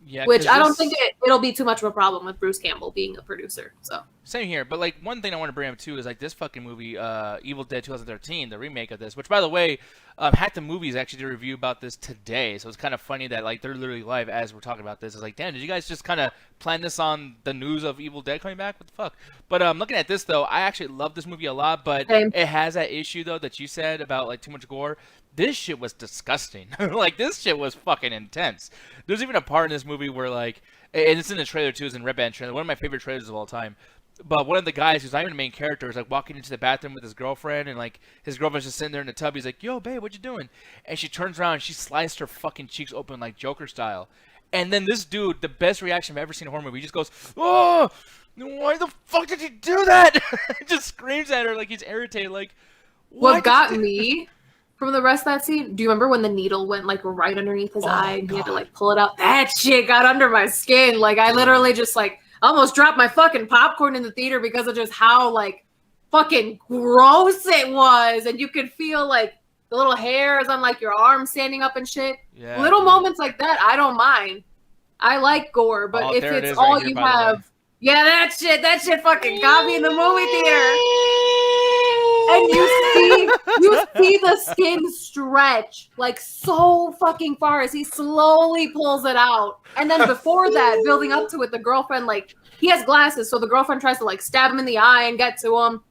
Speaker 2: Yeah, which I don't think it'll be too much of a problem with Bruce Campbell being a producer. So
Speaker 1: same here, but like one thing I want to bring up too is like this fucking movie, Evil Dead 2013, the remake of this. Which, by the way, Hack the Movies actually did a review about this today, so it's kind of funny that like they're literally live as we're talking about this. It's like, damn, did you guys just kind of plan this on the news of Evil Dead coming back? What the fuck? But looking at this though, I actually love this movie a lot, but it has that issue though that you said about like too much gore. This shit was disgusting. Like, this shit was fucking intense. There's even a part in this movie where, like, and it's in the trailer, too. It's in Red Band trailer. One of my favorite trailers of all time. But one of the guys who's not even the main character is, like, walking into the bathroom with his girlfriend, and, like, his girlfriend's just sitting there in the tub. He's like, yo, babe, what you doing? And she turns around, and she sliced her fucking cheeks open, like, Joker style. And then this dude, the best reaction I've ever seen in a horror movie, he just goes, oh, why the fuck did you do that? Just screams at her like he's irritated, like,
Speaker 2: what got me from the rest of that scene, do you remember when the needle went like right underneath his eye and he had to like pull it out? That shit got under my skin. Like I literally just like almost dropped my fucking popcorn in the theater because of just how like fucking gross it was. And you could feel like the little hairs on like your arm standing up and shit. Yeah, little moments like that, I don't mind. I like gore, but if it's all right you have, yeah, that shit fucking got me in the movie theater. And you see the skin stretch like so fucking far as he slowly pulls it out. And then before that, building up to it, the girlfriend, like, he has glasses, so the girlfriend tries to like stab him in the eye and get to him.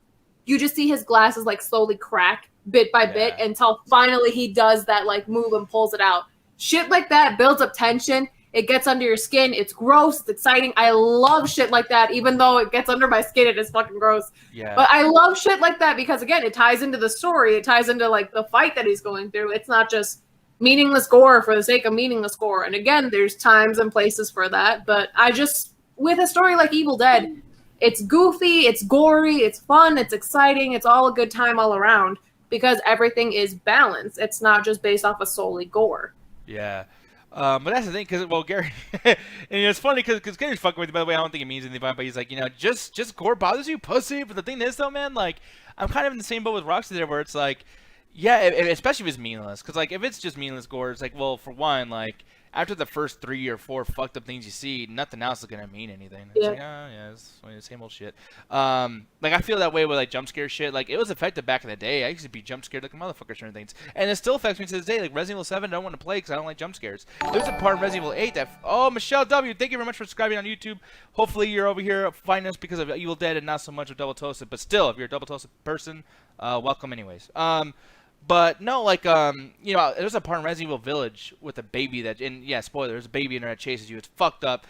Speaker 2: You just see his glasses like slowly crack bit by bit until finally he does that like move and pulls it out. Shit like that builds up tension. It gets under your skin. It's gross. It's exciting. I love shit like that, even though it gets under my skin. It is fucking gross. Yeah. But I love shit like that because, again, it ties into the story. It ties into, like, the fight that he's going through. It's not just meaningless gore for the sake of meaningless gore. And, again, there's times and places for that. But I just, with a story like Evil Dead, it's goofy, it's gory, it's fun, it's exciting, it's all a good time all around because everything is balanced. It's not just based off of solely gore.
Speaker 1: Yeah. But that's the thing, because, well, Gary, and it's funny because Gary's fucking with you, by the way. I don't think it means anything by it, but he's like, you know, just gore bothers you, pussy. But the thing is, though, man, like, I'm kind of in the same boat with Roxy there, where it's like, yeah, especially if it's meaningless. Because, like, if it's just meaningless gore, it's like, well, for one, like, after the first 3 or 4 fucked up things you see, nothing else is going to mean anything. It's like, oh, yeah, it's the same old shit. Like, I feel that way with, like, jump scare shit. Like, it was effective back in the day. I used to be jump scared like a motherfucker certain things. And it still affects me to this day. Like, Resident Evil 7, I don't want to play because I don't like jump scares. There's a part in Resident Evil 8 that... Oh, Michelle W., thank you very much for subscribing on YouTube. Hopefully you're over here finding us because of Evil Dead and not so much of Double Toasted. But still, if you're a Double Toasted person, welcome anyways. But no, like there's a part in Resident Evil Village with a baby and yeah, spoiler, there's a baby in there that chases you. It's fucked up,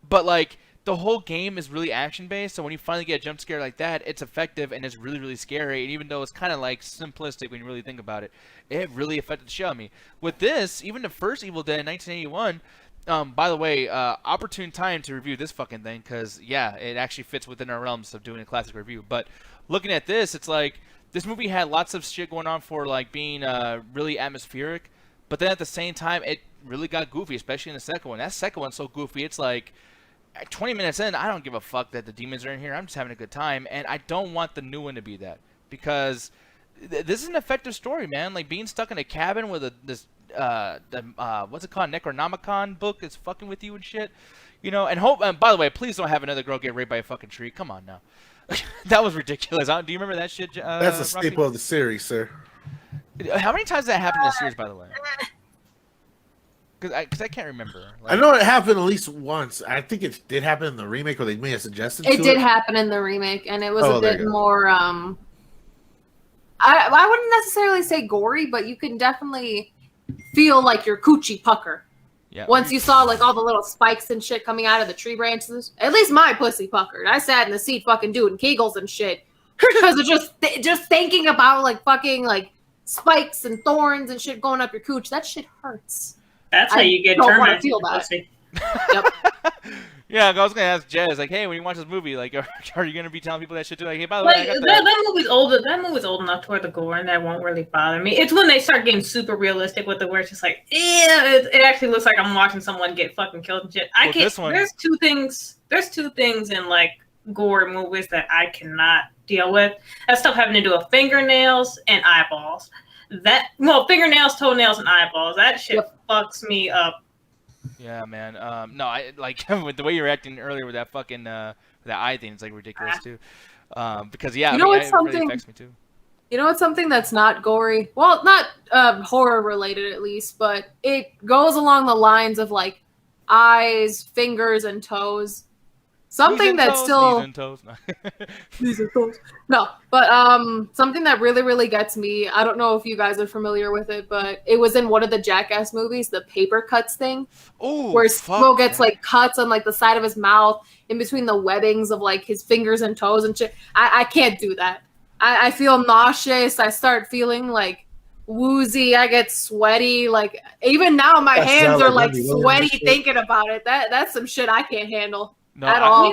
Speaker 1: but like the whole game is really action based. So when you finally get a jump scare like that, it's effective and it's really really scary. And even though it's kind of like simplistic when you really think about it, it really affected the shit out of me. With this, even the first Evil Dead in 1981. By the way, opportune time to review this fucking thing because yeah, it actually fits within our realms of doing a classic review. But looking at this, it's like this movie had lots of shit going on for like being really atmospheric, but then at the same time, it really got goofy, especially in the second one. That second one's so goofy, it's like 20 minutes in, I don't give a fuck that the demons are in here. I'm just having a good time, and I don't want the new one to be that because this is an effective story, man. Like being stuck in a cabin with what's it called, Necronomicon book is fucking with you and shit, And by the way, please don't have another girl get raped by a fucking tree. Come on now, that was ridiculous. Do you remember that shit?
Speaker 3: That's a staple of the series, sir.
Speaker 1: How many times did that happen in the series, by the way? Because I can't remember.
Speaker 3: I know it happened at least once. I think it did happen in the remake where they made a suggestion.
Speaker 2: It did happen in the remake, and it was a bit more. I wouldn't necessarily say gory, but you can definitely feel like your coochie pucker.
Speaker 1: Yeah.
Speaker 2: Once you saw like all the little spikes and shit coming out of the tree branches, at least my pussy puckered. I sat in the seat fucking doing kegels and shit because of just thinking about like fucking like spikes and thorns and shit going up your cooch. That shit hurts.
Speaker 4: That's how you get
Speaker 2: don't want to
Speaker 4: terminated.
Speaker 2: feel that. Yep.
Speaker 1: Yeah, I was gonna ask Jez, like, hey, when you watch this movie, like, are you gonna be telling people that shit too? Like, hey, by the way, I got
Speaker 4: that movie's older. That movie's old enough toward the gore, and that won't really bother me. It's when they start getting super realistic with it, where it's just like, it actually looks like I'm watching someone get fucking killed and shit. I can't. There's two things. There's two things in like gore movies that I cannot deal with. That stuff having to do with fingernails and eyeballs. Fingernails, toenails, and eyeballs. That shit fucks me up.
Speaker 1: Yeah, man. No, I like with the way you were acting earlier with that fucking that eye thing. It's like ridiculous too. Because yeah, it really affects me too.
Speaker 2: You know what's something that's not gory? Well, not horror related at least, but it goes along the lines of like eyes, fingers, and toes. Something that's still
Speaker 1: knees and toes. No.
Speaker 2: Knees and toes. No, but something that really, really gets me. I don't know if you guys are familiar with it, but it was in one of the Jackass movies, the paper cuts thing, where Smo gets like cuts on like the side of his mouth, in between the webbings of like his fingers and toes and shit. I can't do that. I feel nauseous. I start feeling like woozy. I get sweaty. Like even now, my hands are like sweaty thinking about it. That's some shit I can't handle.
Speaker 1: No,
Speaker 2: at all.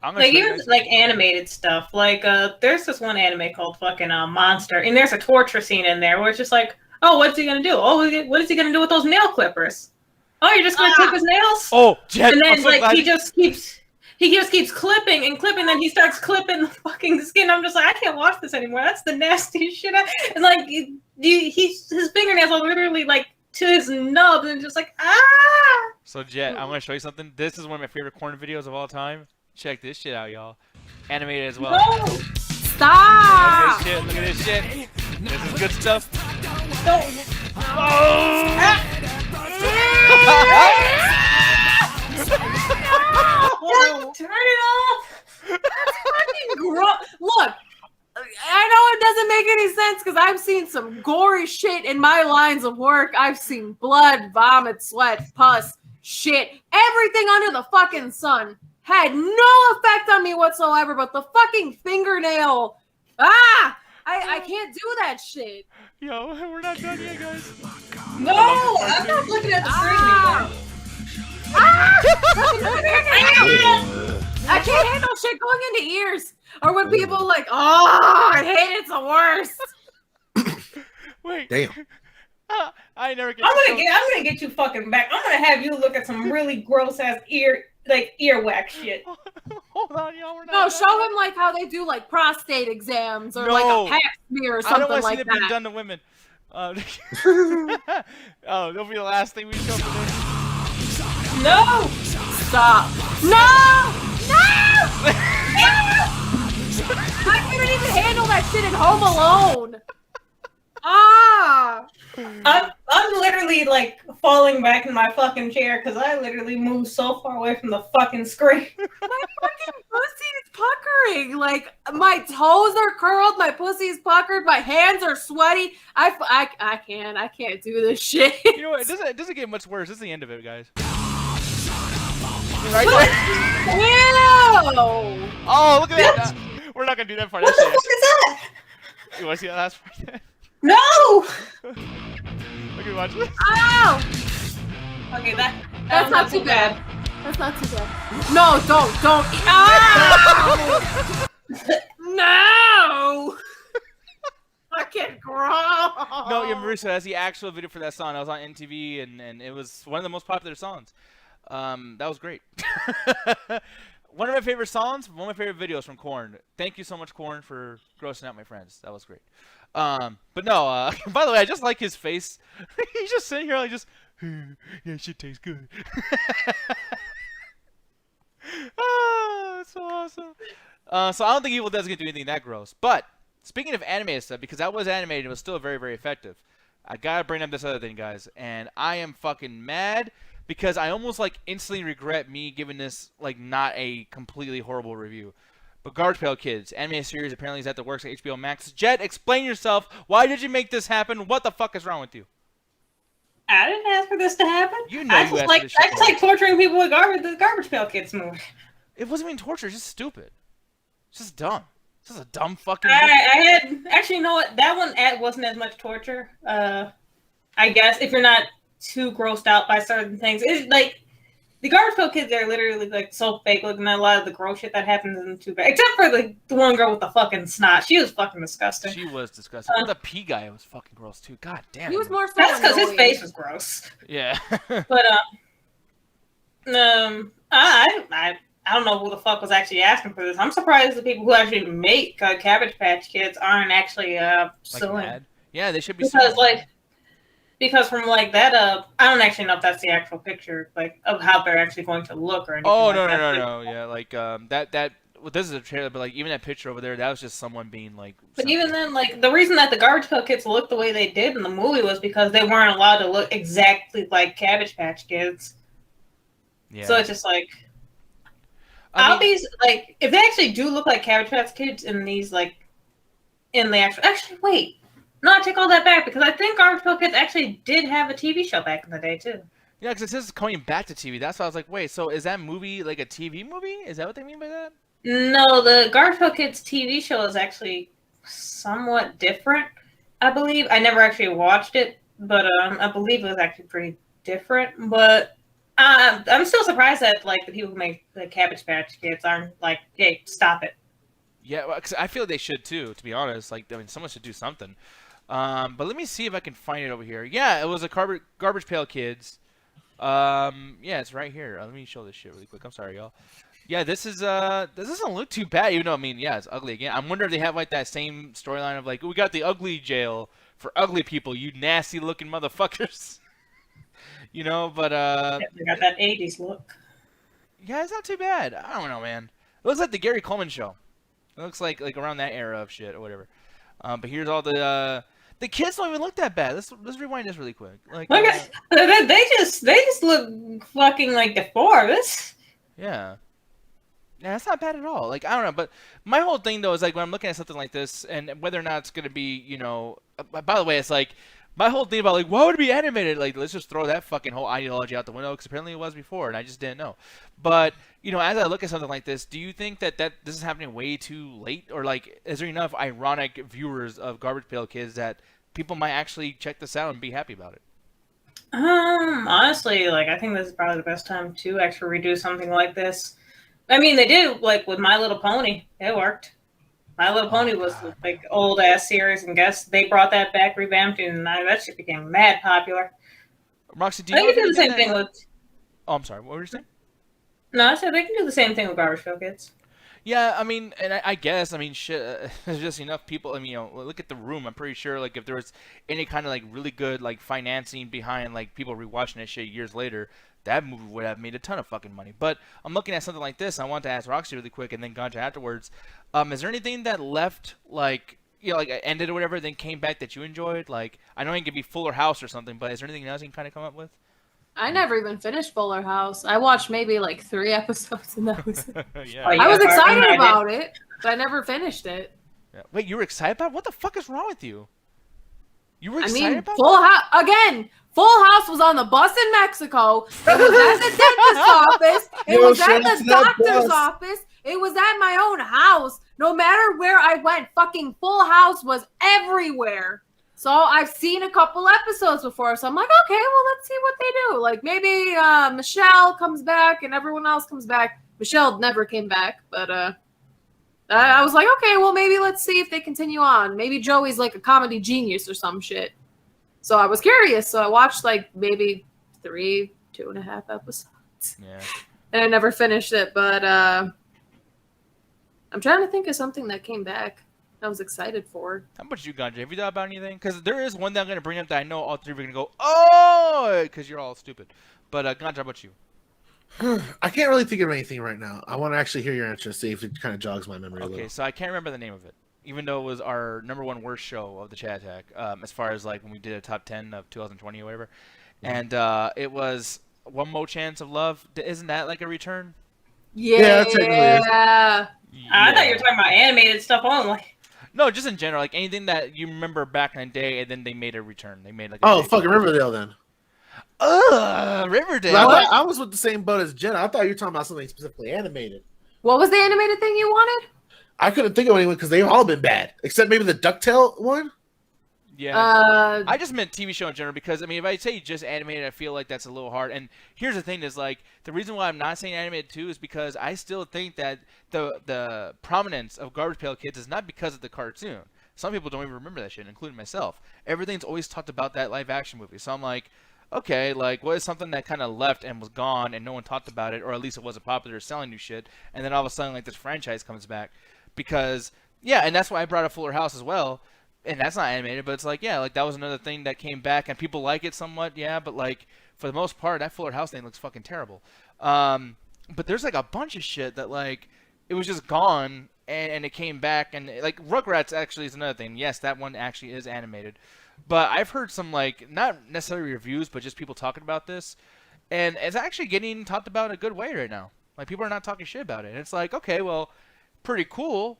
Speaker 4: Like even like animated stuff. Like there's this one anime called fucking Monster, and there's a torture scene in there where it's just like, oh, what's he gonna do? Oh, what is he gonna do with those nail clippers? Oh, you're just gonna clip his nails?
Speaker 1: Oh, Jet,
Speaker 4: and then like he just keeps clipping and clipping. Then he starts clipping the fucking skin. I'm just like, I can't watch this anymore. That's the nastiest shit. And like his fingernails are literally like to his nub, and just like
Speaker 1: So Jet, I'm gonna show you something. This is one of my favorite corn videos of all time. Check this shit out, y'all. Animated as well.
Speaker 4: No!
Speaker 2: Stop!
Speaker 1: Look at this shit. This is good stuff.
Speaker 4: No. Turn it off!
Speaker 2: That's fucking gross. Look, I know it doesn't make any sense because I've seen some gory shit in my lines of work. I've seen blood, vomit, sweat, pus, shit, everything under the fucking sun. Had no effect on me whatsoever, but the fucking fingernail. I can't do that shit.
Speaker 1: Yo, we're not done yet, guys.
Speaker 4: No, I'm not looking at the screen.
Speaker 2: I can't handle shit going into ears. Or when people like, oh, I hate it, it's the worst.
Speaker 1: Wait.
Speaker 3: Damn.
Speaker 1: I never get.
Speaker 4: I'm gonna get you fucking back. I'm gonna have you look at some really gross ass earwax shit.
Speaker 1: Hold on, y'all. We're not.
Speaker 2: No, show him like how they do like prostate exams or like a pap smear or something like that. I don't want to see it being
Speaker 1: done to women. Oh, that'll be the last thing we show for this.
Speaker 4: No!
Speaker 2: Stop! No! No! I couldn't even handle that shit at Home Alone.
Speaker 4: I'm literally like falling back in my fucking chair because I literally moved so far away from the fucking screen.
Speaker 2: My fucking pussy is puckering. Like my toes are curled, my pussy is puckered, my hands are sweaty. I can't do this shit.
Speaker 1: You know what? It doesn't get much worse. This is the end of it, guys. Right there.
Speaker 2: Ew!
Speaker 1: Oh, look at that. We're not gonna do that part.
Speaker 4: What the fuck is that?
Speaker 1: You want to see that last part?
Speaker 4: No!
Speaker 1: Look at watch this.
Speaker 2: Ow!
Speaker 4: Okay,
Speaker 2: That's not too bad. That's not too bad. No, don't. Ow! No! I can't grow.
Speaker 1: No, yeah, Marissa, that's the actual video for that song. I was on NTV, and it was one of the most popular songs. That was great. One of my favorite songs, one of my favorite videos from Korn. Thank you so much, Korn, for grossing out my friends. That was great. But no, by the way, I just like his face. He's just sitting here like just, yeah, shit tastes good. Oh, that's so awesome. So I don't think Evil Dead's gonna do anything that gross. But speaking of animated stuff, because that was animated, it was still very, very effective. I gotta bring up this other thing, guys, and I am fucking mad because I almost like instantly regret me giving this like not a completely horrible review. But Garbage Pail Kids, animated series, apparently is at the works at HBO Max. Jet, explain yourself. Why did you make this happen? What the fuck is wrong with you?
Speaker 4: I didn't ask for this to happen.
Speaker 1: You know
Speaker 4: I
Speaker 1: you
Speaker 4: just
Speaker 1: asked
Speaker 4: like
Speaker 1: for this shit.
Speaker 4: I just like torturing people with the Garbage Pail Kids movie.
Speaker 1: It wasn't even torture. It's just stupid. It's just dumb. It's just a dumb fucking movie.
Speaker 4: I had actually, you know what? That one wasn't as much torture. I guess if you're not too grossed out by certain things, it's like the Garbage Pail Kids are literally like so fake looking that a lot of the gross shit that happens isn't too bad. Except for the one girl with the fucking snot. She was fucking disgusting.
Speaker 1: She was disgusting. The pea guy was fucking gross too. God damn.
Speaker 2: He was more so
Speaker 4: That's because his
Speaker 2: annoying.
Speaker 4: face was gross.
Speaker 1: Yeah.
Speaker 4: But I don't know who the fuck was actually asking for this. I'm surprised the people who actually make Cabbage Patch Kids aren't actually
Speaker 1: Like
Speaker 4: suing.
Speaker 1: mad? Yeah, they should be.
Speaker 4: Because
Speaker 1: suing.
Speaker 4: because from like that I don't actually know if that's the actual picture like of how they're actually going to look or anything.
Speaker 1: Oh
Speaker 4: like
Speaker 1: no
Speaker 4: that.
Speaker 1: no. Yeah, like that. Well, this is a trailer, but like even that picture over there, that was just someone being like.
Speaker 4: But even then, like the reason that the Garbage Pail Kids looked the way they did in the movie was because they weren't allowed to look exactly like Cabbage Patch Kids.
Speaker 1: Yeah.
Speaker 4: So it's just like.
Speaker 1: I mean,
Speaker 4: These like if they actually do look like Cabbage Patch Kids in these like in the actually wait no I take all that back because I think Garbage Pail Kids actually did have a TV show back in the day too.
Speaker 1: yeah, because it says it's coming back to TV. That's why I was like, wait, so is that movie like a TV movie? Is that what they mean by that?
Speaker 4: No, the Garbage Pail Kids TV show is actually somewhat different. I believe I never actually watched it, but I believe it was actually pretty different. But I'm still surprised that like the people who make the Cabbage Patch Kids aren't like, hey, stop it.
Speaker 1: Yeah, well, 'cause I feel they should too. To be honest, like I mean, someone should do something. But let me see if I can find it over here. Yeah, it was a Garbage Pail Kids. Yeah, it's right here. Let me show this shit really quick. I'm sorry, y'all. Yeah, this doesn't look too bad, even though I mean, yeah, it's ugly again. I'm wondering if they have like that same storyline of like, we got the ugly jail for ugly people, you nasty looking motherfuckers. You know, but
Speaker 4: They got that 80s look.
Speaker 1: yeah, it's not too bad. I don't know, man. It looks like the Gary Coleman show. It looks like around that era of shit or whatever. But here's all the kids don't even look that bad. Let's rewind this really quick. Like
Speaker 4: Look at they just look fucking like deformed.
Speaker 1: yeah. Yeah, that's not bad at all. Like, I don't know, but my whole thing, though, is, like, when I'm looking at something like this, and whether or not it's going to be, you know... by the way, it's, like, my whole thing about, like, why would it be animated? Like, let's just throw that fucking whole ideology out the window, because apparently it was before, and I just didn't know. But, you know, as I look at something like this, do you think that this is happening way too late? Or, like, is there enough ironic viewers of Garbage Pail Kids that people might actually check this out and be happy about it?
Speaker 4: Honestly, like, I think this is probably the best time to actually redo something like this. I mean, they did like with My Little Pony. It worked. My Little Pony was like old ass series, and guess they brought that back, revamped it, and that shit became mad popular.
Speaker 1: Roxy, do
Speaker 4: They
Speaker 1: you
Speaker 4: can do
Speaker 1: know
Speaker 4: the same
Speaker 1: if
Speaker 4: thing
Speaker 1: they
Speaker 4: with.
Speaker 1: Oh, I'm sorry. What were you saying?
Speaker 4: No, I said they can do the same thing with Garbage Pail Kids.
Speaker 1: Yeah, I mean, and I guess, I mean, shit, there's just enough people, I mean, you know, look at The Room, I'm pretty sure, like, if there was any kind of, like, really good, like, financing behind, like, people rewatching that shit years later, that movie would have made a ton of fucking money. But I'm looking at something like this, and I want to ask Roxy really quick, and then Ganja afterwards, is there anything that left, like, like ended or whatever, then came back that you enjoyed? Like, I know it could be Fuller House or something, but is there anything else you can kind of come up with?
Speaker 2: I never even finished Fuller House. I watched maybe like 3 episodes, and that was it.
Speaker 1: Yeah.
Speaker 4: Oh,
Speaker 2: I was
Speaker 4: yeah,
Speaker 2: excited
Speaker 4: I
Speaker 2: about it, but I never finished it.
Speaker 1: Yeah. Wait, you were excited about it? What the fuck is wrong with you? You were
Speaker 2: I
Speaker 1: excited
Speaker 2: mean,
Speaker 1: about
Speaker 2: Full House again. Full House was on the bus in Mexico. It was at the dentist's office. It was at the doctor's office. It was at my own house. No matter where I went, fucking Full House was everywhere. So I've seen a couple episodes before. So I'm like, okay, well, let's see what they do. Like maybe Michelle comes back and everyone else comes back. Michelle never came back, but I was like, okay, well, maybe let's see if they continue on. Maybe Joey's like a comedy genius or some shit. So I was curious. So I watched like maybe 2.5 episodes.
Speaker 1: Yeah.
Speaker 2: And I never finished it, but I'm trying to think of something that came back I was excited for.
Speaker 1: How about you, Ganja? Have you thought about anything? Because there is one that I'm going to bring up that I know all three of you are going to go, oh, because you're all stupid. But Ganja, how about you?
Speaker 3: I can't really think of anything right now. I want to actually hear your answer, see if it kind of jogs my memory a
Speaker 1: Okay,
Speaker 3: little.
Speaker 1: so I can't remember the name of it, even though it was our #1 worst show of the Chat Attack, as far as like when we did a top 10 of 2020 or whatever. And it was One More Chance of Love. Isn't that like a return?
Speaker 2: Yeah,
Speaker 3: technically is.
Speaker 2: yeah.
Speaker 4: I thought you were talking about animated stuff only.
Speaker 1: No, just in general, like anything that you remember back in the day, and then they made a return. They made like a
Speaker 3: Fucking Riverdale then.
Speaker 1: Riverdale.
Speaker 3: I was with the same boat as Jenna. I thought you were talking about something specifically animated.
Speaker 2: What was the animated thing you wanted?
Speaker 3: I couldn't think of anyone because they've all been bad, except maybe the DuckTale one.
Speaker 1: Yeah. I just meant TV show in general because, I mean, if I say just animated, I feel like that's a little hard. And here's the thing is, like, the reason why I'm not saying animated too is because I still think that the prominence of Garbage Pail Kids is not because of the cartoon. Some people don't even remember that shit, including myself. Everything's always talked about that live action movie. So I'm like, okay, like, what is something that kind of left and was gone and no one talked about it, or at least it wasn't popular selling new shit, and then all of a sudden, like, this franchise comes back. Because, yeah, and that's why I brought up Fuller House as well. And that's not animated, but it's like, yeah, like that was another thing that came back, and people like it somewhat, yeah, but like for the most part, that Fuller House thing looks fucking terrible. But there's like a bunch of shit that like it was just gone, and it came back, and like Rugrats actually is another thing. Yes, that one actually is animated, but I've heard some like not necessarily reviews, but just people talking about this, and it's actually getting talked about in a good way right now. Like people are not talking shit about it, and it's like, okay, well. Pretty cool.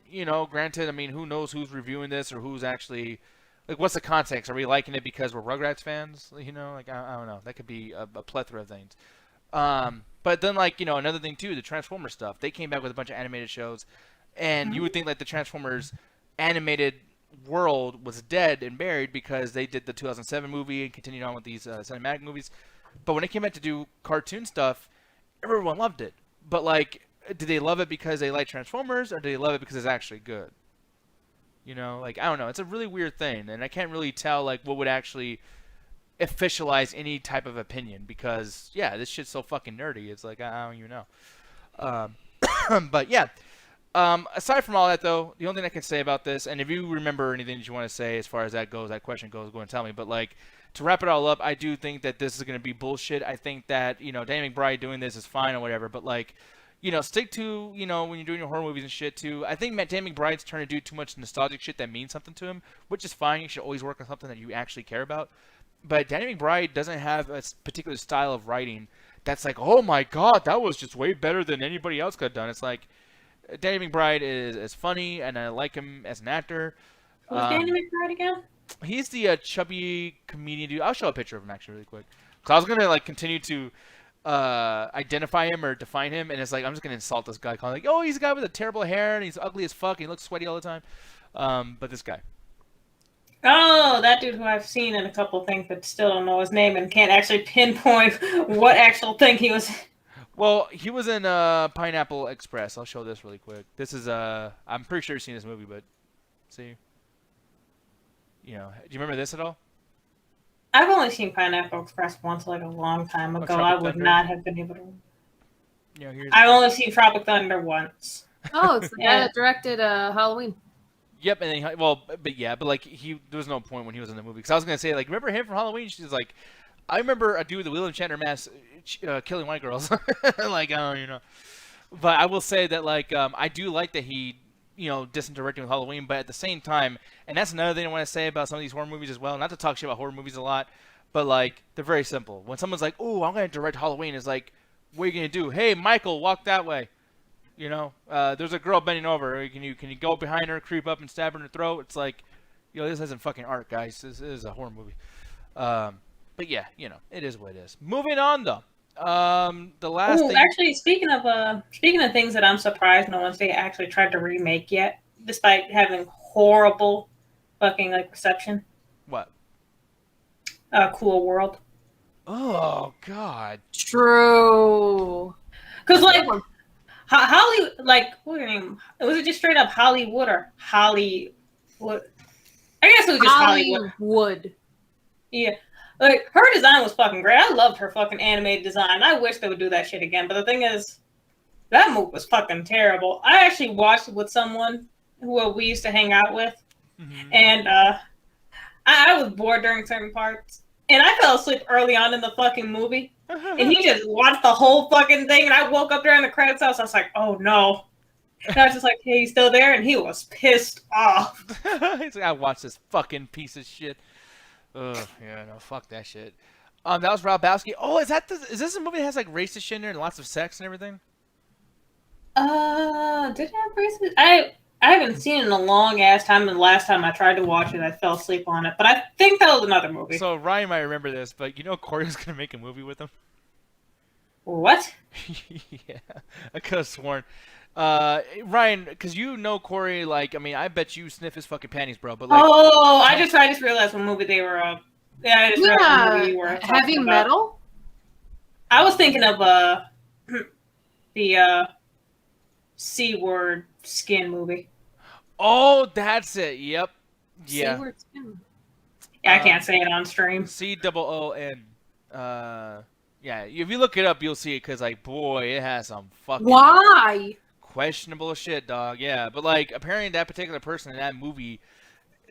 Speaker 1: You know, granted, I mean, who knows who's reviewing this or who's actually, like, what's the context? Are we liking it because we're Rugrats fans? You know, like, I don't know. That could be a plethora of things. But then, like, you know, another thing, too, the Transformers stuff. They came back with a bunch of animated shows, and you would think, like, the Transformers animated world was dead and buried because they did the 2007 movie and continued on with these cinematic movies. But when it came back to do cartoon stuff, everyone loved it. But, like, did they love it because they like Transformers, or did they love it because it's actually good? You know, like, I don't know. It's a really weird thing, and I can't really tell, like, what would actually officialize any type of opinion because, yeah, this shit's so fucking nerdy. It's like, I don't even know. But, yeah. Aside from all that, though, the only thing I can say about this, and if you remember anything that you want to say as far as that goes, that question goes, go and tell me. But, like, to wrap it all up, I do think that this is going to be bullshit. I think that, you know, Danny McBride doing this is fine or whatever, but, like, you know, stick to, you know, when you're doing your horror movies and shit, too. I think Dan McBride's trying to do too much nostalgic shit that means something to him, which is fine. You should always work on something that you actually care about. But Danny McBride doesn't have a particular style of writing that's like, oh, my God, that was just way better than anybody else could have done. It's like, Danny McBride is funny, and I like him as an actor.
Speaker 4: Who's Danny McBride again?
Speaker 1: He's the chubby comedian dude. I'll show a picture of him, actually, really quick. Because I was going to, like, continue to identify him or define him, and it's like I'm just gonna insult this guy, calling like, oh, he's a guy with a terrible hair and he's ugly as fuck and he looks sweaty all the time. But this guy.
Speaker 4: Oh, that dude who I've seen in a couple of things, but still don't know his name and can't actually pinpoint what actual thing he was.
Speaker 1: Well, he was in Pineapple Express. I'll show this really quick. This is I'm pretty sure you've seen this movie, but see, you know, do you remember this at all?
Speaker 4: I've only seen Pineapple Express once, like a long time ago. I would not have been able to.
Speaker 1: Yeah,
Speaker 4: I've only seen Tropic Thunder once.
Speaker 2: Oh, it's the guy that directed Halloween.
Speaker 1: Yep, and then but like there was no point when he was in the movie because I was gonna say like, remember him from Halloween? She's like, I remember a dude with a Will Enchanter mask killing white girls, like you know. But I will say that like I do like that he distant directing with Halloween, but at the same time, and that's another thing I want to say about some of these horror movies as well. Not to talk shit about horror movies a lot, but like they're very simple. When someone's like, "Oh, I'm gonna direct Halloween," it's like, "What are you gonna do?" "Hey, Michael, walk that way." There's a girl bending over. Can you go behind her, creep up, and stab her in the throat? It's like, this isn't fucking art, guys. This is a horror movie. But yeah, it is what it is. Moving on though. The last thing.
Speaker 4: Actually, speaking of things that I'm surprised no one's actually tried to remake yet, despite having horrible fucking reception.
Speaker 1: What?
Speaker 4: Cool World.
Speaker 1: Oh God.
Speaker 2: True.
Speaker 4: Because Holly, what her name? Was it just straight up Hollywood or Hollywood? I guess it was just Hollywood. Yeah. Her design was fucking great. I loved her fucking animated design. I wish they would do that shit again. But the thing is, that movie was fucking terrible. I actually watched it with someone who we used to hang out with. Mm-hmm. And I was bored during certain parts. And I fell asleep early on in the fucking movie. And he just watched the whole fucking thing. And I woke up during the credits. I was like, oh no. And I was just like, hey, he's still there? And he was pissed off.
Speaker 1: He's like, I watched this fucking piece of shit. Ugh, yeah, no, fuck that shit. That was Rob Bowski. Oh, is this a movie that has racist shit in there and lots of sex and everything?
Speaker 4: Did it have racist? I haven't seen it in a long ass time, and the last time I tried to watch it, I fell asleep on it. But I think that was another movie.
Speaker 1: So Ryan might remember this, but Corey was gonna make a movie with him.
Speaker 4: What?
Speaker 1: Yeah, I could have sworn. Ryan, because Corey, I bet you sniff his fucking panties, bro. But
Speaker 4: I just realized what movie they were. Yeah, I just realized what movie you were.
Speaker 2: Heavy Metal.
Speaker 4: I was thinking of the C-word skin movie.
Speaker 1: Oh, that's it. Yep. Yeah.
Speaker 2: C-word skin.
Speaker 4: Yeah, I can't say it on stream.
Speaker 1: COON. Yeah, if you look it up, you'll see it because, boy, it has some fucking.
Speaker 2: Why?
Speaker 1: Questionable shit, dog. Yeah, but apparently that particular person in that movie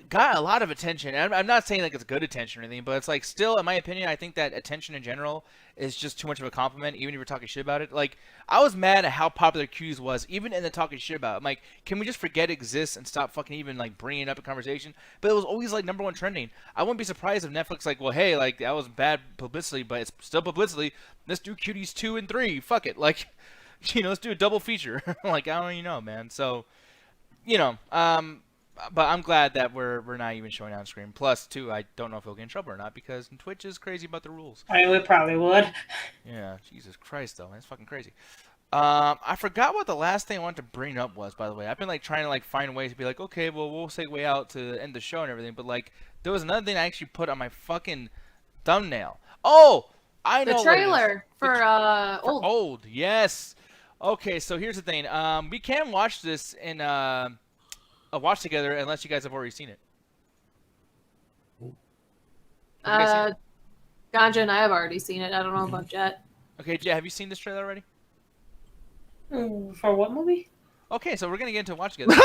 Speaker 1: got a lot of attention. I'm not saying it's good attention or anything, but it's still, in my opinion, I think that attention in general is just too much of a compliment, even if you're talking shit about it. I was mad at how popular Q's was, even in the talking shit about it. I'm like, can we just forget it exists and stop fucking even bringing it up in conversation? But it was always number one trending. I wouldn't be surprised if Netflix well, hey, that was bad publicity, but it's still publicity. Let's do Cuties 2 and 3. Fuck it. Let's do a double feature. I don't even know, man. So, but I'm glad that we're not even showing on screen. Plus, too, I don't know if he'll get in trouble or not because Twitch is crazy about the rules.
Speaker 4: We probably would.
Speaker 1: Yeah, Jesus Christ, though. That's fucking crazy. I forgot what the last thing I wanted to bring up was, by the way. I've been trying to find ways to be okay, well, we'll segue out to end the show and everything. But there was another thing I actually put on my fucking thumbnail. Oh, I know.
Speaker 2: The trailer for Old.
Speaker 1: Old, yes. Okay, so here's the thing. We can watch this in a watch together unless you guys have already seen it.
Speaker 2: Ganja and I have already seen it. I don't know about Jet.
Speaker 1: Okay, Jet, have you seen this trailer already?
Speaker 4: For what movie?
Speaker 1: Okay, so we're gonna get into watch together.
Speaker 4: No,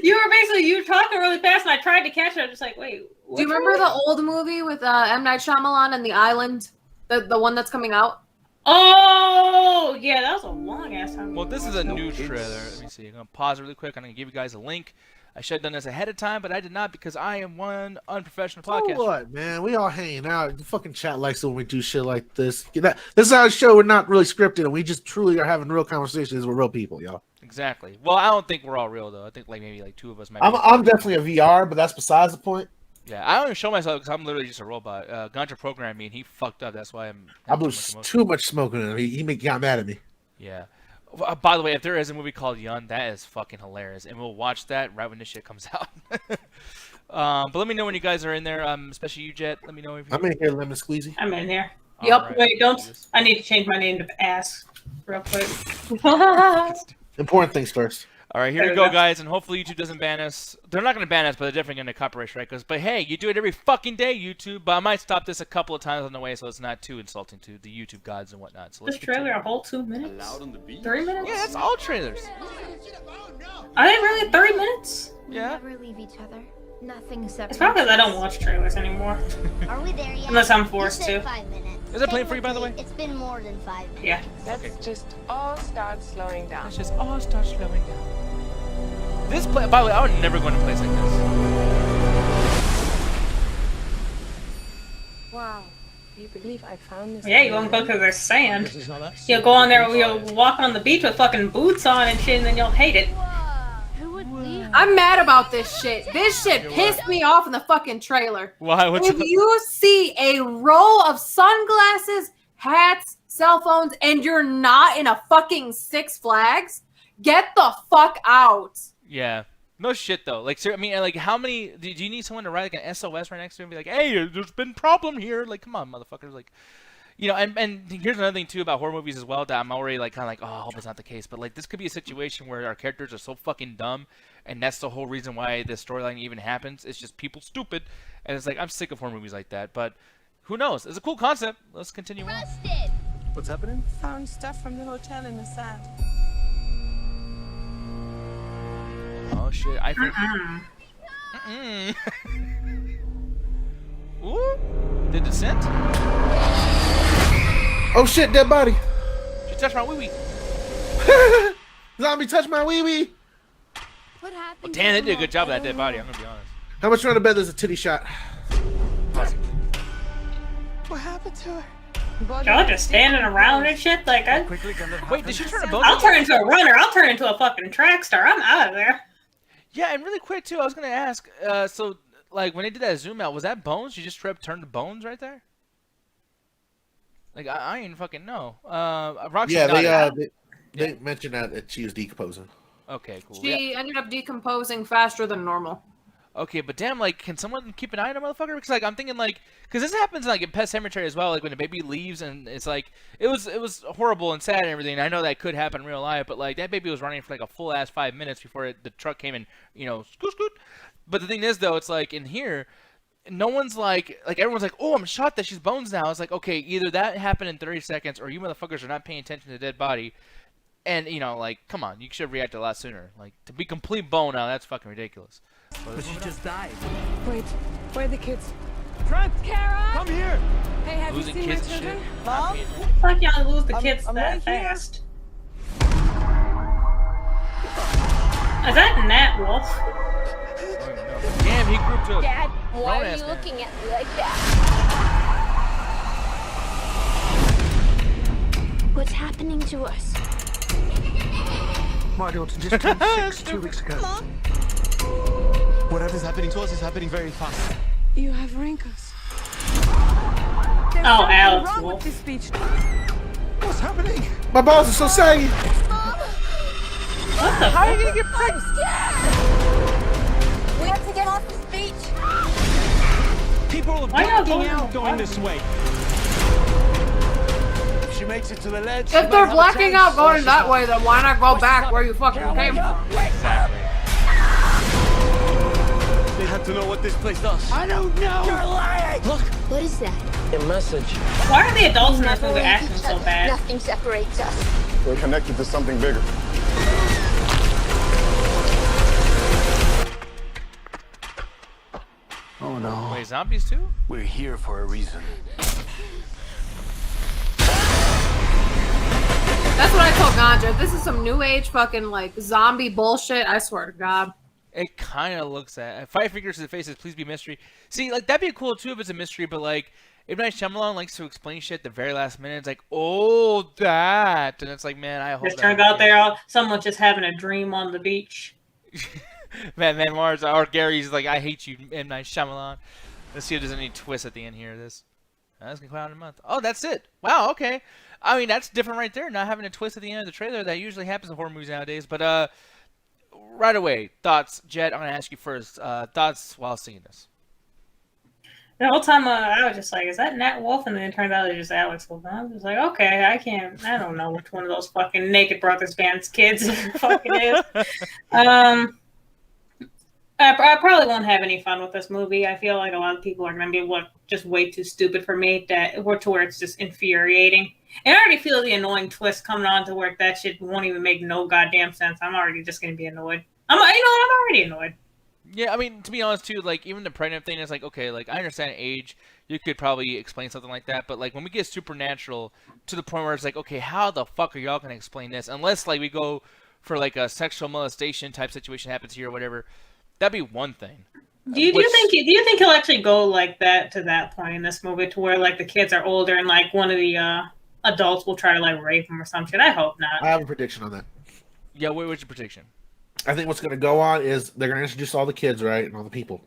Speaker 4: you were talking really fast, and I tried to catch it. I was just wait.
Speaker 2: Do you remember the old movie with M. Night Shyamalan and The Island, the one that's coming out?
Speaker 4: Oh, yeah, that was a long ass time.
Speaker 1: Well, this is a new trailer. Let me see. I'm gonna pause really quick. I'm gonna give you guys a link. I should have done this ahead of time, but I did not because I am one unprofessional podcaster.
Speaker 3: Oh, what, man? We all hanging out. The fucking chat likes it when we do shit like this. This is our show. We're not really scripted, and we just truly are having real conversations with real people, y'all.
Speaker 1: Exactly. Well, I don't think we're all real though. I think maybe two of us might.
Speaker 3: I'm definitely a VR, but that's besides the point.
Speaker 1: Yeah, I don't even show myself because I'm literally just a robot. Ganja programmed me and he fucked up. That's why
Speaker 3: I blew too much smoke in him. He got mad at me.
Speaker 1: Yeah. By the way, if there is a movie called Yun, that is fucking hilarious, and we'll watch that right when this shit comes out. But let me know when you guys are in there, especially you, Jet. Let me know if you're...
Speaker 3: I'm in here, Lemon Squeezy.
Speaker 4: I'm in here.
Speaker 2: Yep.
Speaker 4: Right. Wait, don't. I need to change my name to Ass real quick.
Speaker 3: Important things first.
Speaker 1: All right, here we go, guys, and hopefully YouTube doesn't ban us. They're not going to ban us, but they're definitely going to copyright strike us. But hey, you do it every fucking day, YouTube. But I might stop this a couple of times on the way so it's not too insulting to the YouTube gods and whatnot. So
Speaker 4: this trailer a whole 2 minutes? 3 minutes?
Speaker 1: Yeah, that's all trailers.
Speaker 4: Are they really 30 minutes?
Speaker 1: Yeah.
Speaker 5: We'll never leave each other. Nothing separates.
Speaker 4: It's probably because I don't watch trailers anymore.
Speaker 5: Are we there yet?
Speaker 4: Unless I'm forced
Speaker 5: You said
Speaker 4: to.
Speaker 5: 5 minutes.
Speaker 1: Is it playing for you, by the way?
Speaker 5: It's been more than 5 minutes.
Speaker 4: Yeah.
Speaker 6: Let's just all start slowing down.
Speaker 1: Let's just all start slowing down. This play, by the way, I would never go into a place like this.
Speaker 6: Wow. Do you believe I found this?
Speaker 4: Yeah, you won't go through their sand.
Speaker 7: This is not us.
Speaker 4: You'll go on there, you'll walk on the beach with fucking boots on and shit, and then you'll hate it.
Speaker 5: Who would leave?
Speaker 2: I'm mad about this shit. This shit pissed me off in the fucking trailer.
Speaker 1: Why? What's
Speaker 2: If
Speaker 1: up?
Speaker 2: you see a roll of sunglasses, hats, cell phones, and you're not in a fucking Six Flags, get the fuck out.
Speaker 1: Yeah. No shit though. Like, I mean, like, how many? Do you need someone to write like an SOS right next to him and be like, "Hey, there's been problem here." Like, come on, motherfuckers. Like, you know. And here's another thing too about horror movies as well that I'm already like kind of like, oh, I hope it's not the case. But like, this could be a situation where our characters are so fucking dumb, and that's the whole reason why this storyline even happens. It's just people stupid, and it's like I'm sick of horror movies like that. But who knows? It's a cool concept. Let's continue on.
Speaker 5: Busted.
Speaker 7: What's happening?
Speaker 6: Found stuff from the hotel in the sand.
Speaker 1: Oh shit! I think. Ooh, the descent.
Speaker 3: Oh shit, dead body.
Speaker 1: She touched my wee wee.
Speaker 3: Zombie touched my wee wee.
Speaker 5: What happened?
Speaker 1: Well, damn, they did a good job of that dead body. I'm gonna be honest.
Speaker 3: How much you want to bet there's a titty shot?
Speaker 6: What happened to her?
Speaker 4: Y'all just standing around and shit. Like,
Speaker 1: Wait, did she turn a boat?
Speaker 4: I'll turn into a runner. I'll turn into a fucking track star. I'm out of there.
Speaker 1: Yeah, and really quick too, I was gonna ask. So, like, when they did that zoom out, was that bones? You just straight up turned to bones right there? Like, I ain't fucking know. Roxy
Speaker 3: Yeah,
Speaker 1: nodded.
Speaker 3: they mentioned that she was decomposing.
Speaker 1: Okay, cool.
Speaker 2: She ended up decomposing faster than normal.
Speaker 1: Okay, but damn, like, can someone keep an eye on a motherfucker? Because, like, I'm thinking, like, because this happens, like, in Pet Sematary as well, like, when a baby leaves, and it's, like, it was horrible and sad and everything. I know that could happen in real life, but, like, that baby was running for, like, a full-ass 5 minutes before the truck came and, you know, scoot, scoot. But the thing is, though, it's, like, in here, no one's, like, everyone's like, oh, I'm shocked that she's bones now. It's like, okay, either that happened in 30 seconds, or you motherfuckers are not paying attention to the dead body. And, you know, like, come on, you should have reacted a lot sooner. Like, to be complete bone now, that's fucking ridiculous.
Speaker 7: But she just died.
Speaker 6: Wait, where are the kids?
Speaker 7: Trent,
Speaker 6: Kara!
Speaker 7: come here.
Speaker 6: Hey, have
Speaker 1: Losing
Speaker 6: you seen my
Speaker 1: kids and
Speaker 6: children?
Speaker 1: shit.
Speaker 6: Mom?
Speaker 4: Fuck y'all lose the kids
Speaker 6: I'm
Speaker 4: that
Speaker 6: right here.
Speaker 4: fast. Is that Nat Wolf?
Speaker 1: Damn, he grew up to a
Speaker 5: Dad, why are
Speaker 1: grown-ass
Speaker 5: you
Speaker 1: man.
Speaker 5: looking at me like that? What's happening to us?
Speaker 7: My daughter just turned 6 2 weeks ago.
Speaker 5: Mom?
Speaker 7: Whatever's happening to us is happening very fast.
Speaker 6: You have wrinkles.
Speaker 4: Oh, Alex
Speaker 6: wrong
Speaker 4: Wolf.
Speaker 6: with this speech.
Speaker 7: What's happening?
Speaker 3: My balls are so saggy.
Speaker 4: What the
Speaker 1: How are you
Speaker 4: fuck?
Speaker 1: gonna get pregnant?
Speaker 5: We have to get off this beach.
Speaker 7: People are
Speaker 4: Why not
Speaker 7: blacking
Speaker 4: go-
Speaker 7: out going this way. If she makes it to the ledge, she
Speaker 2: If
Speaker 7: might
Speaker 2: they're
Speaker 7: have a
Speaker 2: blacking
Speaker 7: chance.
Speaker 2: out going
Speaker 7: She's
Speaker 2: that
Speaker 7: not.
Speaker 2: way, then why not go back where you fucking came from?
Speaker 1: Exactly.
Speaker 7: They had to know what this place does. I don't know. You're lying. Look,
Speaker 5: What is that?
Speaker 7: a message.
Speaker 4: Why are the adults in this
Speaker 5: Never
Speaker 4: movie
Speaker 5: leave
Speaker 4: acting
Speaker 5: each
Speaker 4: so
Speaker 5: other.
Speaker 4: bad?
Speaker 5: Nothing separates us.
Speaker 8: We're connected to something bigger.
Speaker 7: Oh no.
Speaker 1: Wait, zombies too?
Speaker 7: We're here for a reason.
Speaker 2: That's what I told Ganja. If this is some new age fucking like zombie bullshit, I swear to God.
Speaker 1: It kind of looks at 5 fingers to the faces. Please be mystery. See, like that'd be cool too if it's a mystery, but like if Night Shyamalan likes to explain shit at the very last minute, it's like, oh, that, and it's like, man, I hope.
Speaker 4: Just
Speaker 1: that
Speaker 4: turns out they're someone's just having a dream on the beach.
Speaker 1: man, Mars or Gary's like, I hate you, M. Night Shyamalan. Let's see if there's any twist at the end here of this. That's gonna come out in a month. Oh, that's it. Wow, okay. I mean, that's different right there. Not having a twist at the end of the trailer that usually happens in horror movies nowadays. But right away, thoughts, Jet. I'm gonna ask you first. Thoughts while seeing this.
Speaker 4: The whole time I was just like, is that Nat Wolf? And then it turned out it's just Alex Wolf. And I was just like, okay, I don't know which one of those fucking Naked Brothers band's kids it fucking is. I probably won't have any fun with this movie. I feel like a lot of people are going to be just way too stupid for me to where it's just infuriating. And I already feel the annoying twist coming on to where that shit won't even make no goddamn sense. I'm already just going to be annoyed. I'm already annoyed.
Speaker 1: Yeah, I mean, to be honest, too, like, even the pregnant thing is like, okay, like, I understand age. You could probably explain something like that. But, like, when we get supernatural to the point where it's like, okay, how the fuck are y'all going to explain this? Unless, like, we go for, like, a sexual molestation type situation happens here or whatever. That'd be one thing.
Speaker 4: Do you think he'll actually go like that to that point in this movie, to where like the kids are older and like one of the adults will try to like rape him or some shit? I hope not.
Speaker 3: I have a prediction on that.
Speaker 1: Yeah, what's your prediction?
Speaker 3: I think what's going to go on is they're going to introduce all the kids, right, and all the people,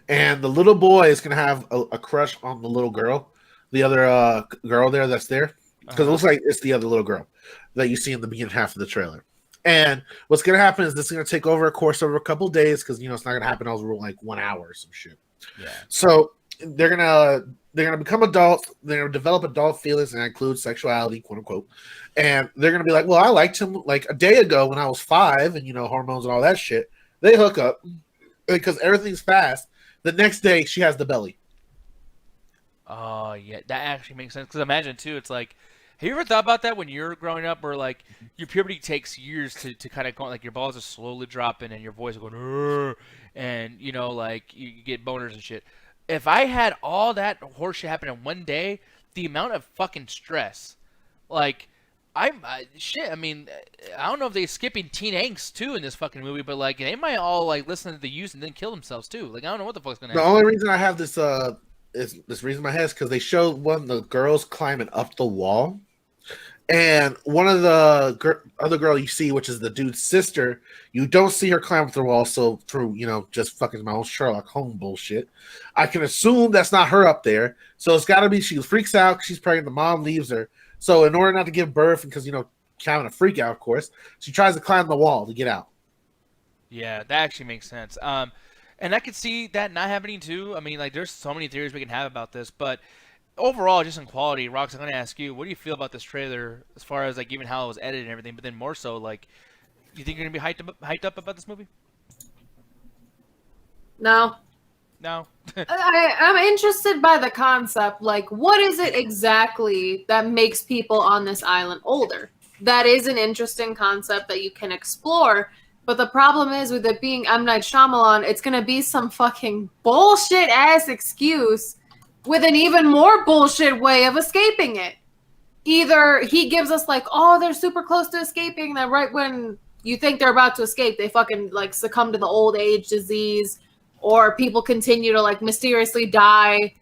Speaker 3: and the little boy is going to have a crush on the little girl, the other girl that's there, because it looks like it's the other little girl that you see in the beginning half of the trailer. And what's going to happen is this is going to take over a course over a couple of days, because it's not going to happen over like 1 hour or some shit.
Speaker 1: Yeah.
Speaker 3: So they're gonna become adults. They're gonna develop adult feelings, and that includes sexuality, quote unquote. And they're gonna be like, well, I liked him like a day ago when I was 5, and hormones and all that shit. They hook up because everything's fast. The next day, she has the belly.
Speaker 1: Oh yeah, that actually makes sense. Because imagine too, it's like, have you ever thought about that when you're growing up, where like your puberty takes years to kind of go, like your balls are slowly dropping and your voice is going, "Urgh," and like you get boners and shit. If I had all that horseshit happen in one day, the amount of fucking stress, like, I mean, I don't know if they're skipping teen angst too in this fucking movie, but like they might all like listen to the use and then kill themselves too. Like I don't know what the fuck's gonna happen.
Speaker 3: The only reason I have this reason in my head is because they showed one of the girls climbing up the wall, and one of the other girl you see, which is the dude's sister, you don't see her climb up the wall. So through just fucking my own Sherlock Holmes bullshit, I can assume that's not her up there. So it's got to be she freaks out. She's pregnant. The mom leaves her. So in order not to give birth, because having a freak out, of course, she tries to climb the wall to get out.
Speaker 1: Yeah, that actually makes sense. And I could see that not happening too. I mean, like, there's so many theories we can have about this, but overall, just in quality, Rox, I'm gonna ask you, what do you feel about this trailer as far as like even how it was edited and everything? But then more so, like, do you think you're gonna be hyped up about this movie?
Speaker 2: No.
Speaker 1: No.
Speaker 2: I'm interested by the concept. Like, what is it exactly that makes people on this island older? That is an interesting concept that you can explore. But the problem is with it being M. Night Shyamalan, it's going to be some fucking bullshit-ass excuse with an even more bullshit way of escaping it. Either he gives us like, oh, they're super close to escaping, then right when you think they're about to escape, they fucking like succumb to the old age disease, or people continue to like mysteriously die.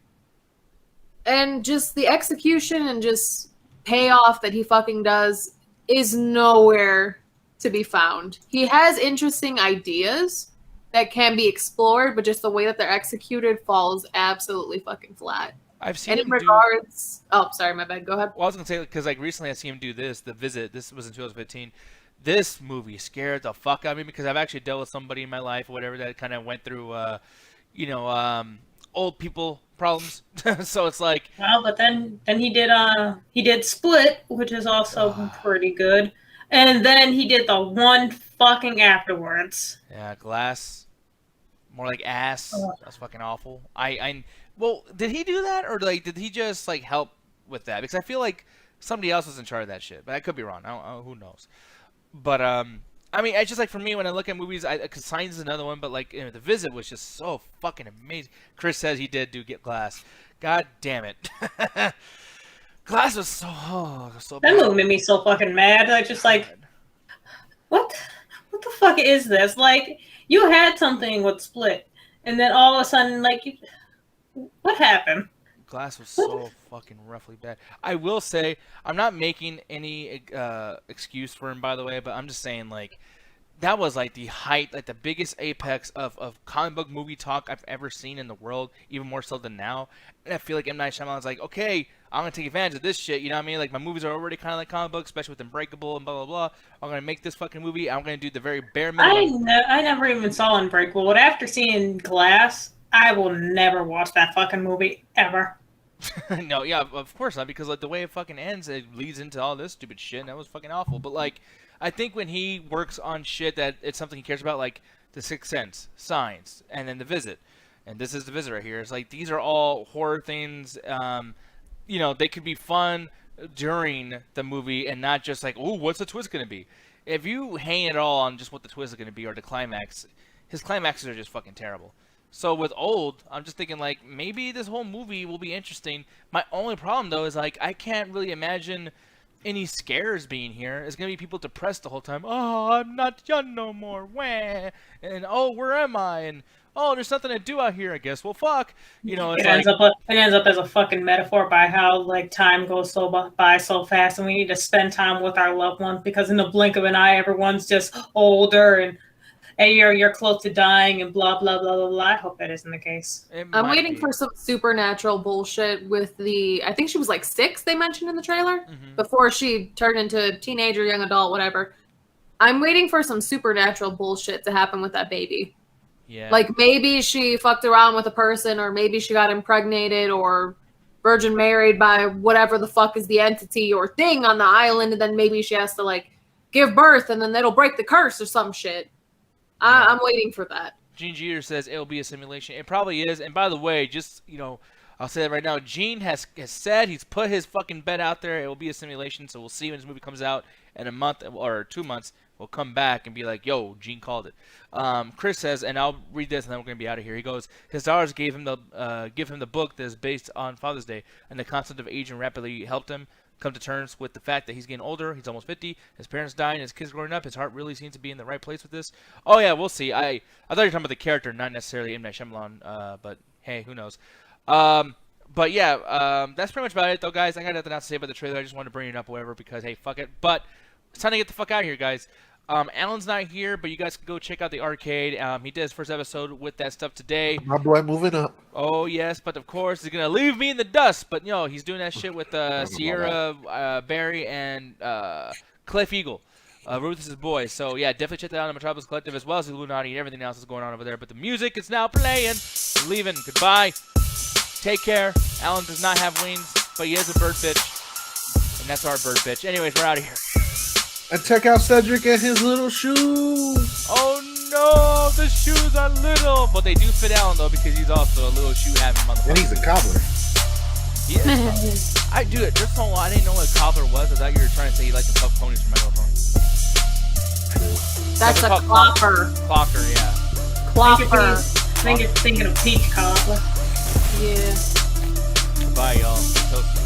Speaker 2: And just the execution and just payoff that he fucking does is nowhere to be found. He has interesting ideas that can be explored, but just the way that they're executed falls absolutely fucking flat.
Speaker 1: I've seen
Speaker 2: and in
Speaker 1: him
Speaker 2: regards oh sorry, my bad, go ahead.
Speaker 1: Well, I was gonna say, because like recently I seen him do The Visit. This was in 2015. This movie scared the fuck out of me, because I've actually dealt with somebody in my life or whatever that kind of went through old people problems. So it's like,
Speaker 4: well, but then he did Split, which is also pretty good. And then he did the one fucking afterwards.
Speaker 1: Yeah, Glass. More like Ass. That's fucking awful. Well, did he do that, or like did he just like help with that? Because I feel like somebody else was in charge of that shit, but I could be wrong. Who knows? But I mean, it's just like for me when I look at movies, because Signs is another one, but like The Visit was just so fucking amazing. Chris says he did Get Glass. God damn it. Glass was so
Speaker 4: that
Speaker 1: bad.
Speaker 4: movie made me so fucking mad. I just like, what the fuck is this? Like, you had something with Split, and then all of a sudden, like, what happened?
Speaker 1: Glass was so fucking roughly bad. I will say, I'm not making any excuse for him, by the way, but I'm just saying, like, that was like the height, like the biggest apex of comic book movie talk I've ever seen in the world, even more so than now. And I feel like M. Night Shyamalan's like, okay, I'm going to take advantage of this shit, you know what I mean? Like, my movies are already kind of like comic books, especially with Unbreakable and blah, blah, blah. I'm going to make this fucking movie. I'm going to do the very bare minimum.
Speaker 4: I never even saw Unbreakable, but after seeing Glass, I will never watch that fucking movie, ever.
Speaker 1: No, yeah, of course not, because like the way it fucking ends, it leads into all this stupid shit, and that was fucking awful. But like, I think when he works on shit that it's something he cares about, like The Sixth Sense, Signs, and then The Visit, and this is The Visit right here. It's like these are all horror things. They could be fun during the movie and not just like, oh, what's the twist gonna be? If you hang it all on just what the twist is gonna be or the climax, his climaxes are just fucking terrible. So with Old, I'm just thinking like maybe this whole movie will be interesting. My only problem though is like I can't really imagine any scares being here. It's gonna be people depressed the whole time. Oh, I'm not young no more. Wah. And oh, where am I? And oh, there's nothing to do out here. I guess. Well, fuck. You know, it's
Speaker 4: it ends up as a fucking metaphor by how like time goes by so fast, and we need to spend time with our loved ones because in the blink of an eye, everyone's just older and you're close to dying and blah blah blah blah blah. I hope that isn't the case.
Speaker 2: I'm waiting for some supernatural bullshit with I think she was like 6, they mentioned in the trailer, before she turned into a teenager, young adult, whatever. I'm waiting for some supernatural bullshit to happen with that baby.
Speaker 1: Yeah.
Speaker 2: Like maybe she fucked around with a person, or maybe she got impregnated or virgin married by whatever the fuck is the entity or thing on the island, and then maybe she has to like give birth and then it'll break the curse or some shit. I'm waiting for that.
Speaker 1: Gene Jeter says it'll be a simulation. It probably is. And by the way, just, you know, I'll say that right now. Gene has said, he's put his fucking bet out there. It will be a simulation. So we'll see when this movie comes out in a month or 2 months. We'll come back and be like, yo, Gene called it. Chris says, and I'll read this and then we're going to be out of here. He goes, his daughters give him the book that is based on Father's Day, and the concept of aging rapidly helped him come to terms with the fact that he's getting older. He's almost 50. His parents dying. His kids growing up. His heart really seems to be in the right place with this. Oh yeah, we'll see. I thought you were talking about the character, not necessarily M. Night Shyamalan. But hey, who knows? But yeah, that's pretty much about it, though, guys. I got nothing else to say about the trailer. I just wanted to bring it up, whatever, because hey, fuck it. But it's time to get the fuck out of here, guys. Alan's not here, but you guys can go check out the arcade. He did his first episode with that stuff today.
Speaker 3: My boy moving up.
Speaker 1: Oh, yes, but of course he's going to leave me in the dust. But, you know, he's doing that shit with Sierra, Barry, and Cliff Eagle. Ruth is his boy. So, yeah, definitely check that out on the Metropolis Collective, as well as the Illuminati and everything else that's going on over there. But the music is now playing. I'm leaving. Goodbye. Take care. Alan does not have wings, but he is a bird bitch. And that's our bird bitch. Anyways, we're out of here.
Speaker 3: And check out Cedric and his little shoes.
Speaker 1: Oh no, the shoes are little, but they do fit Alan though because he's also a little shoe having motherfucker.
Speaker 3: And he's a cobbler.
Speaker 1: He is. I do it. Just so I didn't know what a cobbler was. I thought you were trying to say you like to fuck ponies from My Little Pony.
Speaker 2: That's a clopper.
Speaker 1: Clocker, yeah.
Speaker 2: Clopper.
Speaker 4: I think it's thinking of peach cobbler.
Speaker 2: Yeah.
Speaker 1: Goodbye, y'all. Toast.